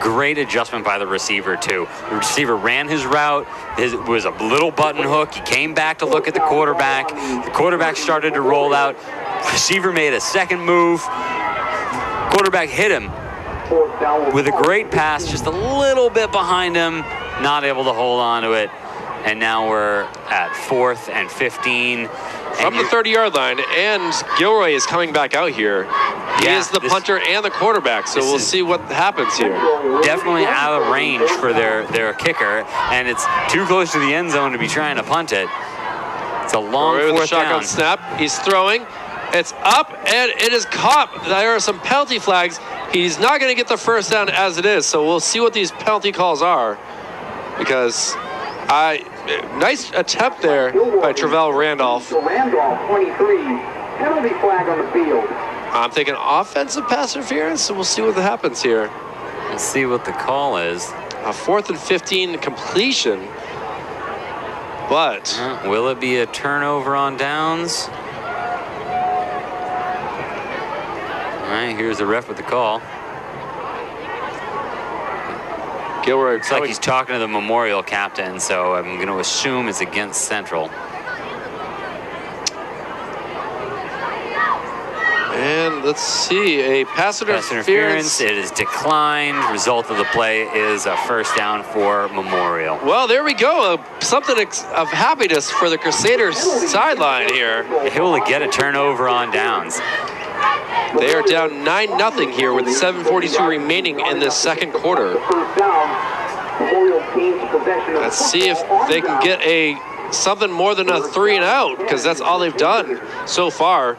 Great adjustment by the receiver, too. The receiver ran his route. It was a little button hook. He came back to look at the quarterback. The quarterback started to roll out. Receiver made a second move. Quarterback hit him with a great pass, just a little bit behind him, not able to hold on to it. And now we're at 4th and 15. From the 30-yard line, and Gilroy is coming back out here. He is the punter and the quarterback, so we'll see what happens here. Definitely out of range for their kicker, and it's too close to the end zone to be trying to punt it. It's a long fourth down. Snap. He's throwing. It's up, and it is caught. There are some penalty flags. He's not going to get the first down as it is, so we'll see what these penalty calls are, because nice attempt there by Travell Randolph. Randolph, 23, penalty flag on the field. I'm thinking offensive pass interference, so we'll see what happens here. Let's see what the call is. A 4th and 15 completion, but will it be a turnover on downs? All right, here's the ref with the call. Gilroy looks like he's talking to the Memorial captain, so I'm going to assume it's against Central. And let's see, a pass interference. It is declined. Result of the play is a first down for Memorial. Well, there we go. Something of happiness for the Crusaders sideline here. Able to get a turnover on downs. They are down 9-0 here with 7:42 remaining in this second quarter. Let's see if they can get something more than a 3 and out, because that's all they've done so far.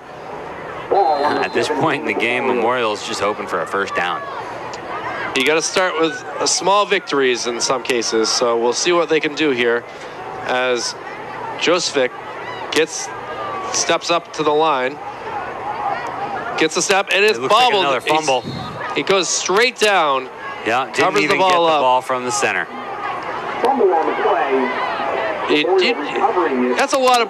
At this point in the game, Memorial is just hoping for a first down. You got to start with small victories in some cases, so we'll see what they can do here as Josephic steps up to the line. Gets a step, and it's bobbled. Like another fumble. He goes straight down. Yeah, didn't even get the ball from the center. Fumble on the play. That's a lot of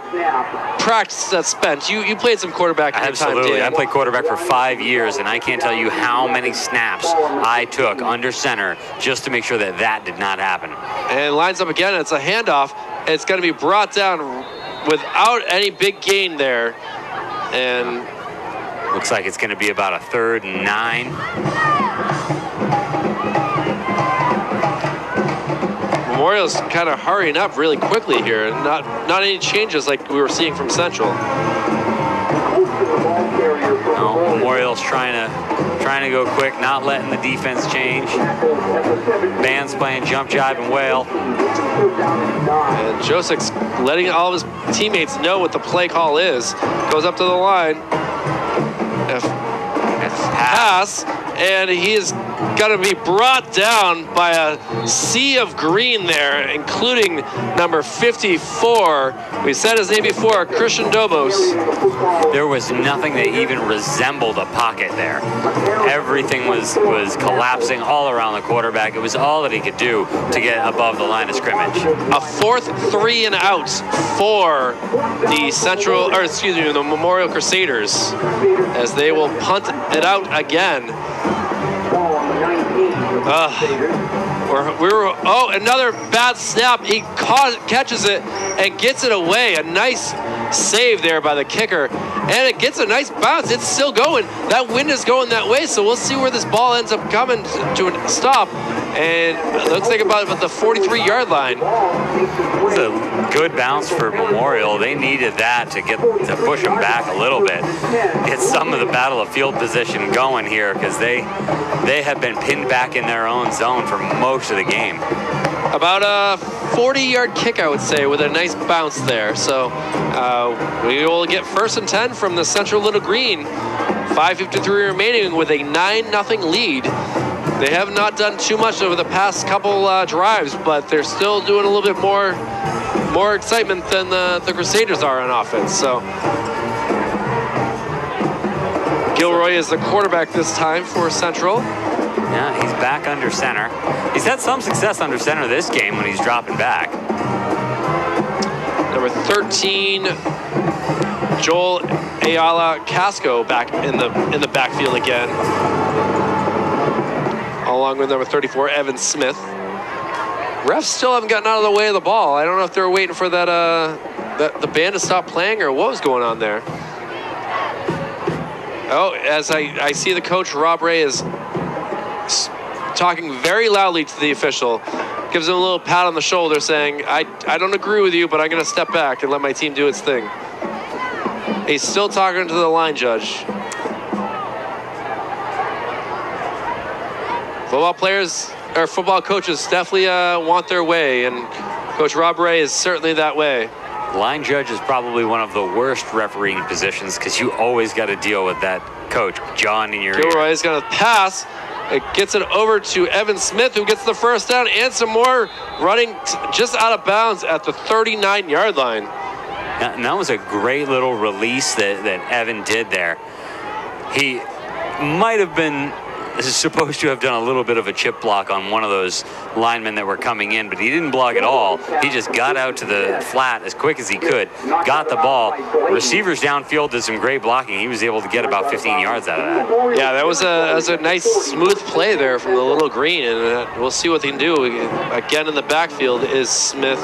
practice that's spent. You played some quarterback in your time, Absolutely. Dan. I played quarterback for 5 years, and I can't tell you how many snaps I took under center just to make sure that did not happen. And lines up again. It's a handoff. It's going to be brought down without any big gain there. And looks like it's going to be about a 3rd and 9. Memorial's kind of hurrying up really quickly here. Not any changes like we were seeing from Central. No, Memorial's trying to go quick, not letting the defense change. Band's playing jump, jive, and wail. And Joseph's letting all of his teammates know what the play call is. Goes up to the line. Pass, and he is going to be brought down by a sea of green there, including number 54. We said his name before, Christian Dobos. There was nothing that even resembled a pocket there. Everything was collapsing all around the quarterback. It was all that he could do to get above the line of scrimmage. A 4th 3 and out for the Memorial Crusaders, as they will punt it out again. Another bad snap. He catches it and gets it away. A nice save there by the kicker. And it gets a nice bounce. It's still going. That wind is going that way, so we'll see where this ball ends up coming to a stop. And it looks like about the 43-yard line. It's a good bounce for Memorial. They needed that to push them back a little bit. Get some of the battle of field position going here, because they have been pinned back in their own zone for most of the game. About a 40-yard kick, I would say, with a nice bounce there. So we will get 1st and 10 from the Central Little Green. 5:53 remaining with a 9-0 lead. They have not done too much over the past couple drives, but they're still doing a little bit more excitement than the Crusaders are on offense. So Gilroy is the quarterback this time for Central. Yeah, he's back under center. He's had some success under center this game when he's dropping back. Number 13, Joel Ayala Casco back in the backfield again, along with number 34, Evan Smith. Refs still haven't gotten out of the way of the ball. I don't know if they're waiting for that the band to stop playing or what was going on there. Oh, as I see the coach, Rob Ray, is talking very loudly to the official. Gives him a little pat on the shoulder saying, I don't agree with you, but I'm going to step back and let my team do its thing. He's still talking to the line judge. Football players, or football coaches, definitely want their way, and Coach Rob Ray is certainly that way. Line judge is probably one of the worst refereeing positions because you always got to deal with that coach jawing in your ear. Gilroy is going to pass. It gets it over to Evan Smith, who gets the first down and some more, running just out of bounds at the 39-yard line. And that was a great little release that Evan did there. He might have been supposed to have done a little bit of a chip block on one of those linemen that were coming in, but he didn't block at all. He just got out to the flat as quick as he could, got the ball. Receivers downfield did some great blocking. He was able to get about 15 yards out of that. Yeah, that was a nice smooth play there from the little green, and we'll see what they can do. Again, in the backfield is Smith,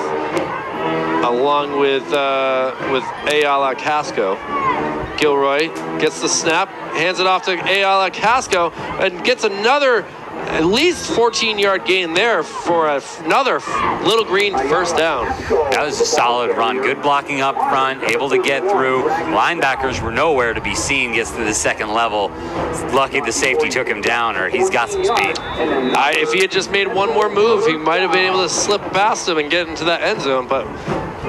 along with Ayala Casco. Gilroy gets the snap, hands it off to Ayala Casco, and gets another at least 14-yard gain there for another little green first down. That was a solid run. Good blocking up front, able to get through. Linebackers were nowhere to be seen, gets to the second level. Lucky the safety took him down, or he's got some speed. If he had just made one more move, he might have been able to slip past him and get into that end zone, but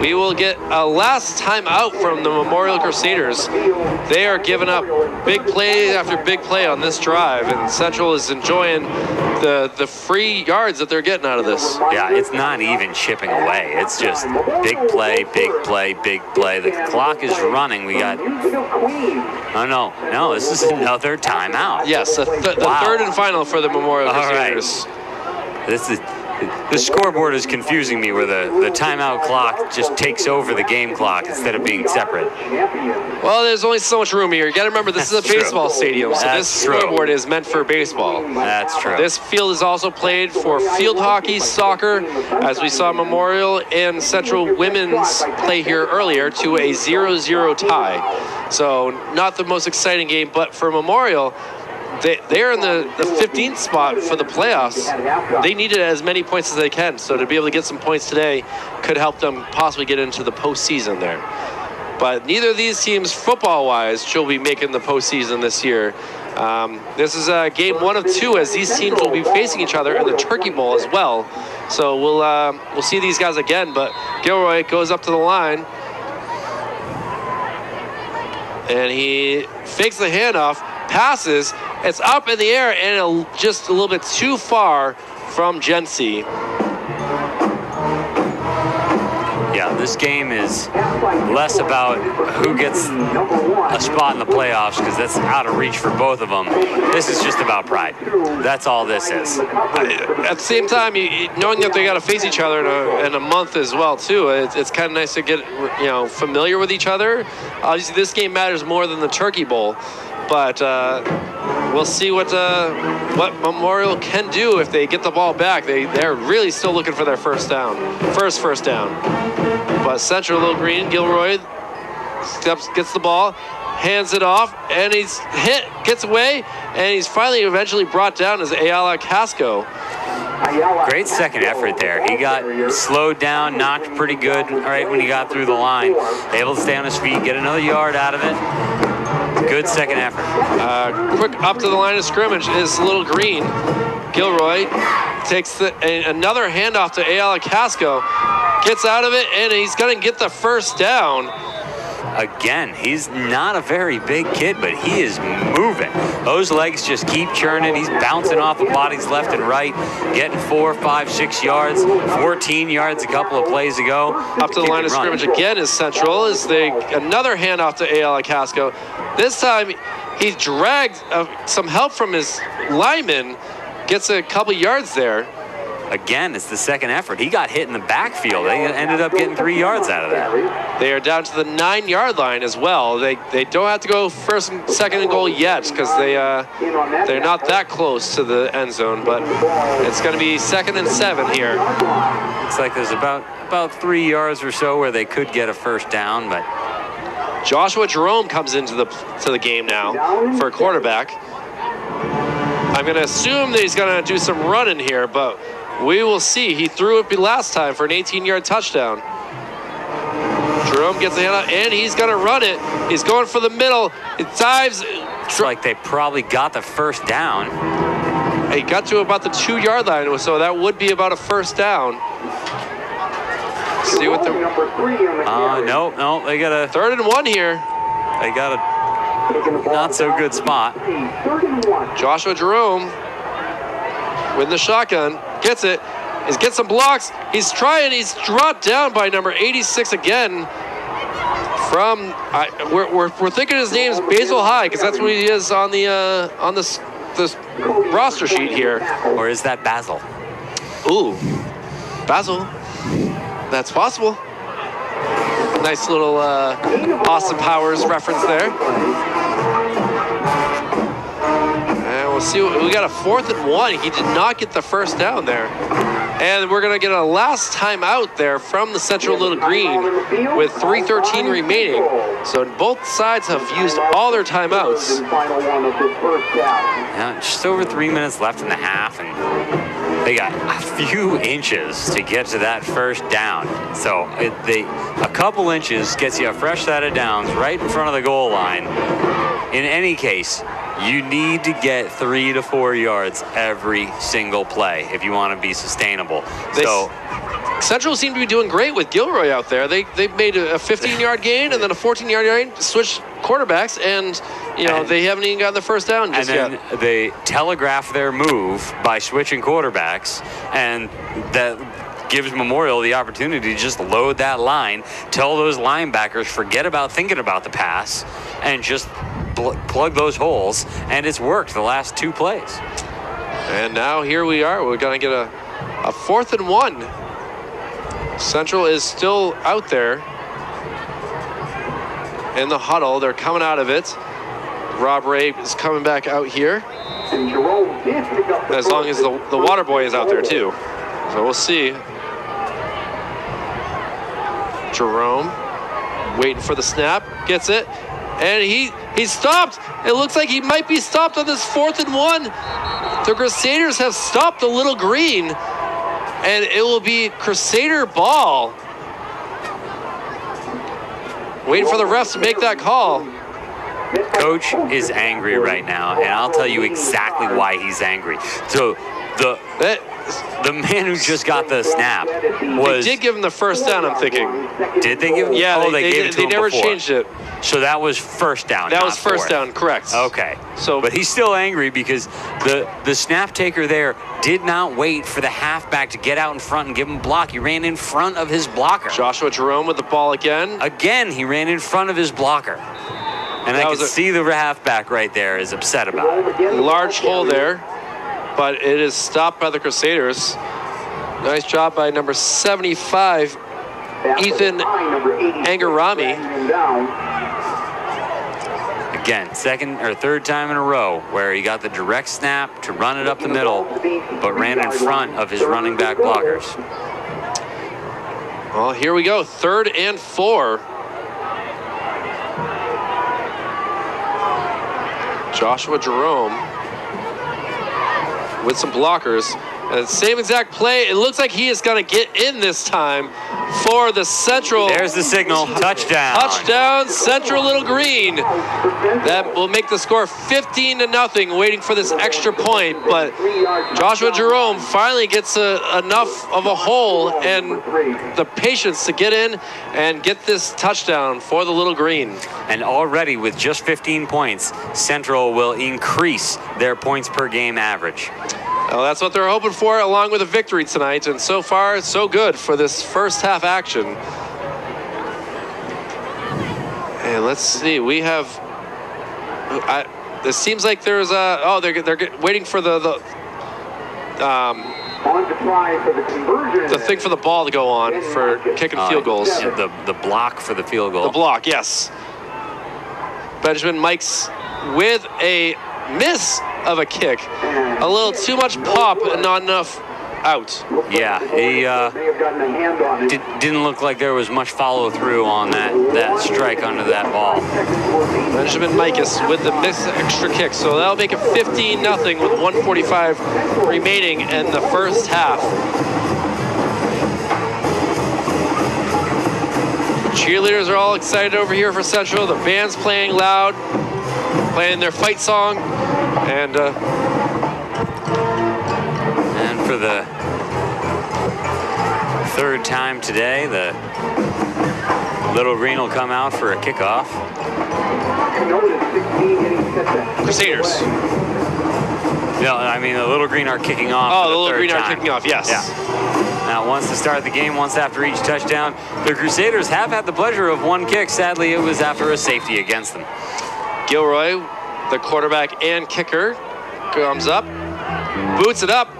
we will get a last time out from the Memorial Crusaders. They are giving up big play after big play on this drive, and Central is enjoying the free yards that they're getting out of this. Yeah, it's not even chipping away. It's just big play, big play, big play. The clock is running. We got... Oh, no, this is another timeout. Yes, the third and final for the Memorial Crusaders. Right. The scoreboard is confusing me where the timeout clock just takes over the game clock instead of being separate. Well, there's only so much room here. You got to remember, this is a baseball stadium, so this scoreboard is meant for baseball. That's true. This field is also played for field hockey, soccer, as we saw Memorial and Central Women's play here earlier to a 0-0 tie. So not the most exciting game, but for Memorial, they're in the 15th spot for the playoffs. They needed as many points as they can, so to be able to get some points today could help them possibly get into the postseason there. But neither of these teams, football-wise, should be making the postseason this year. This is game 1 of 2, as these teams will be facing each other in the Turkey Bowl as well. So we'll see these guys again, but Gilroy goes up to the line, and he fakes the handoff, passes. It's up in the air and just a little bit too far from Jency. Yeah, this game is less about who gets a spot in the playoffs, because that's out of reach for both of them. This is just about pride. That's all this is. At the same time, knowing that they got to face each other in a month as well, too, it's kind of nice to get familiar with each other. Obviously, this game matters more than the Turkey Bowl, but we'll see what Memorial can do if they get the ball back. They're really still looking for their first down. But Central, little green, Gilroy gets the ball, hands it off, and he's hit, gets away, and he's finally eventually brought down as Ayala Casco. Great second effort there. He got slowed down, knocked pretty good right when he got through the line. Able to stay on his feet, get another yard out of it. Good second effort. Quick up to the line of scrimmage is little green. Gilroy takes another handoff to Ayala Casco, gets out of it, and he's going to get the first down. Again, he's not a very big kid, but he is moving. Those legs just keep churning. He's bouncing off of bodies left and right, getting 4, 5, 6 yards, 14 yards a couple of plays ago. Up to the line of scrimmage again is Central. Is another handoff to A.L. Acasco. This time he dragged some help from his lineman, gets a couple yards there. Again, it's the second effort. He got hit in the backfield. They ended up getting 3 yards out of that. They are down to the 9-yard line as well. They don't have to go first and second and goal yet because they're not that close to the end zone, but it's going to be 2nd and 7 here. Looks like there's about 3 yards or so where they could get a first down, but Joshua Jerome comes into the game now for a quarterback. I'm going to assume that he's going to do some running here, but we will see. He threw it last time for an 18-yard touchdown. Jerome gets the hand out, and he's going to run it. He's going for the middle. It dives. It's like they probably got the first down. He got to about the 2-yard line, so that would be about a first down. See what the... No, they got a... 3rd and 1 here. They got a not-so-good spot. Joshua Jerome with the shotgun. Gets it. He's get some blocks. He's trying. He's dropped down by number 86 again. From we're thinking his name's Basil High because that's what he is on this roster sheet here. Or is that Basil? Ooh, Basil. That's possible. Nice little Austin Powers reference there. We'll see. We got a 4th and 1. He did not get the first down there. And we're going to get a last timeout there from the Central Little Green with 3:13 remaining. So both sides have used all their timeouts. Yeah, just over 3 minutes left in the half, and they got a few inches to get to that first down. So a couple inches gets you a fresh set of downs right in front of the goal line. In any case, you need to get 3 to 4 yards every single play if you want to be sustainable. Central seem to be doing great with Gilroy out there. They've made a 15-yard gain and then a 14-yard gain, switched quarterbacks, and they haven't even gotten the first down just yet. And then they telegraph their move by switching quarterbacks, and that gives Memorial the opportunity to just load that line, tell those linebackers forget about thinking about the pass, and just plug those holes, and it's worked the last 2 plays. And now here we are. We're going to get a 4th and 1. Central is still out there in the huddle. They're coming out of it. Rob Ray is coming back out here. As long as the water boy is out there too. So we'll see. Jerome waiting for the snap. Gets it. And he's stopped. It looks like he might be stopped on this 4th and 1. The Crusaders have stopped the Little Green. And it will be Crusader ball. Waiting for the refs to make that call. Coach is angry right now, and I'll tell you exactly why he's angry. So the man who just got the snap was... They did give him the first down, I'm thinking. Did they give him? Yeah, they gave it to him never before. changed it. So that was first down. That was first fourth. down, correct. Okay. But he's still angry because the snap taker there did not wait for the halfback to get out in front and give him a block. He ran in front of his blocker. Joshua Jerome with the ball again. Again, he ran in front of his blocker. And I can see the halfback right there is upset about it. Large hole there, but it is stopped by the Crusaders. Nice job by number 75, Ethan Angarami. Again, second or third time in a row where he got the direct snap to run it up the middle, but ran in front of his running back blockers. Well, here we go, 3rd and 4. Joshua Jerome with some blockers. And same exact play. It looks like he is going to get in this time for the Central. There's the signal. Touchdown. Touchdown, Central Little Green. That will make the score 15-0, waiting for this extra point. But Joshua Jerome finally gets enough of a hole and the patience to get in and get this touchdown for the Little Green. And already with just 15 points, Central will increase their points per game average. Well, that's what they're hoping for, along with a victory tonight. And so far, so good for this first half action. And let's see, we have. This seems like there's a. Oh, they're waiting for the thing for the ball to go on for kicking field goals. Yeah, the block for the field goal. The block, yes. Benjamin Mikes with a miss of a kick. A little too much pop and not enough out. Yeah, he didn't look like there was much follow through on that strike under that ball. Benjamin Mikes with the missed extra kick. So that'll make it 15-0 with 1:45 remaining in the first half. Cheerleaders are all excited over here for Central. The band's playing loud, playing their fight song, and for the third time today, the Little Green will come out for a kickoff. Crusaders. No, I mean the Little Green are kicking off. Oh, the Little Green are kicking off, yes. Yeah. Now, once to start the game, once after each touchdown, the Crusaders have had the pleasure of one kick. Sadly, it was after a safety against them. Gilroy, the quarterback and kicker, comes up, boots it up.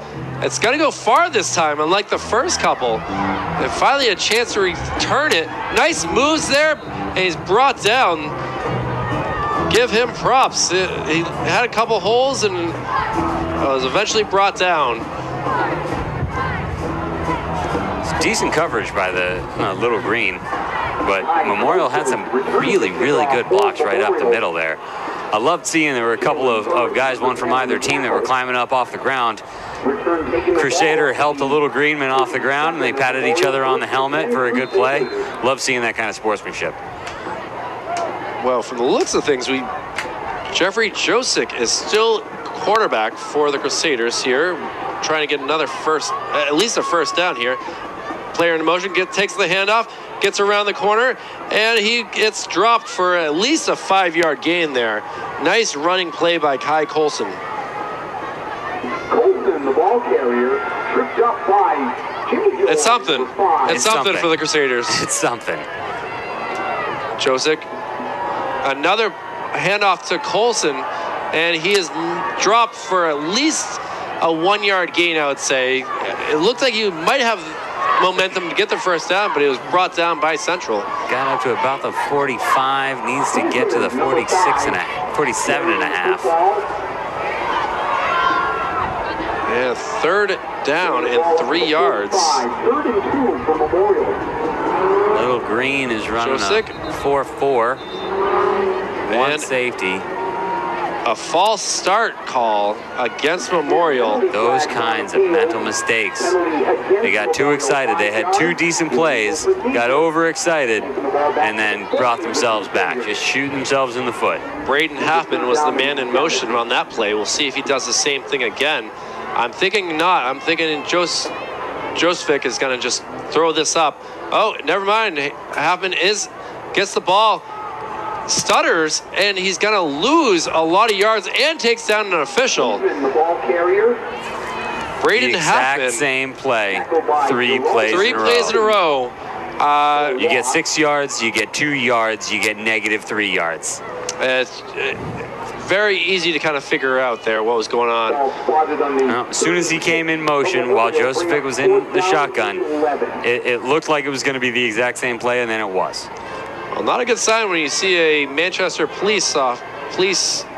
It's going to go far this time, unlike the first couple. And finally a chance to return it. Nice moves there, and he's brought down. Give him props. He had a couple holes and was eventually brought down. It's decent coverage by the Little Green, but Memorial had some really, really good blocks right up the middle there. I loved seeing there were a couple of guys, one from either team, that were climbing up off the ground. Crusader helped a Little Greenman off the ground, and they patted each other on the helmet for a good play. Love seeing that kind of sportsmanship. Well, from the looks of things, Jeffrey Josick is still quarterback for the Crusaders here, trying to get another at least a first down here. Player in motion, takes the handoff, gets around the corner, and he gets dropped for at least a 5-yard gain there. Nice running play by Kai Colson. Colson, the ball carrier, tripped up by Jimmy. It's something. It's something for the Crusaders. It's something. Josick, another handoff to Colson, and he is dropped for at least a 1-yard gain, I would say. It looked like he might have momentum to get the first down, but it was brought down by Central. Got up to about the 45, needs to get to the 47 and a half. And third down and 3 yards. Little Green is running a 4-4. One safety. A false start call against Memorial. Those kinds of mental mistakes. They got too excited. They had two decent plays, got overexcited, and then brought themselves back, just shooting themselves in the foot. Braden Halfman was the man in motion on that play. We'll see if he does the same thing again. I'm thinking not. I'm thinking Joseph is going to just throw this up. Oh, never mind. Halfman gets the ball, stutters, and he's going to lose a lot of yards and takes down an official. Braden Halfman. Exact same play. Three plays in a row. You get 6 yards, you get 2 yards, you get -3 yards. It's very easy to kind of figure out there what was going on. As soon as he came in motion, while Joseph was in the shotgun, it looked like it was going to be the exact same play, and then it was. Well, not a good sign when you see a Manchester police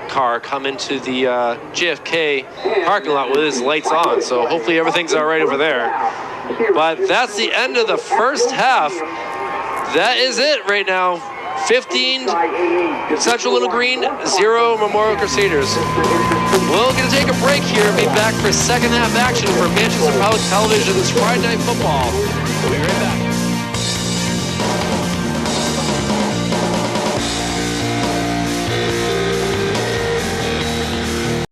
car come into the JFK parking lot with his lights on. So hopefully everything's all right over there. But that's the end of the first half. That is it right now. 15 Central Little Green, 0 Memorial Crusaders. We're going to take a break here and be back for second half action for Manchester Public Television's Friday Night Football. We'll be right back.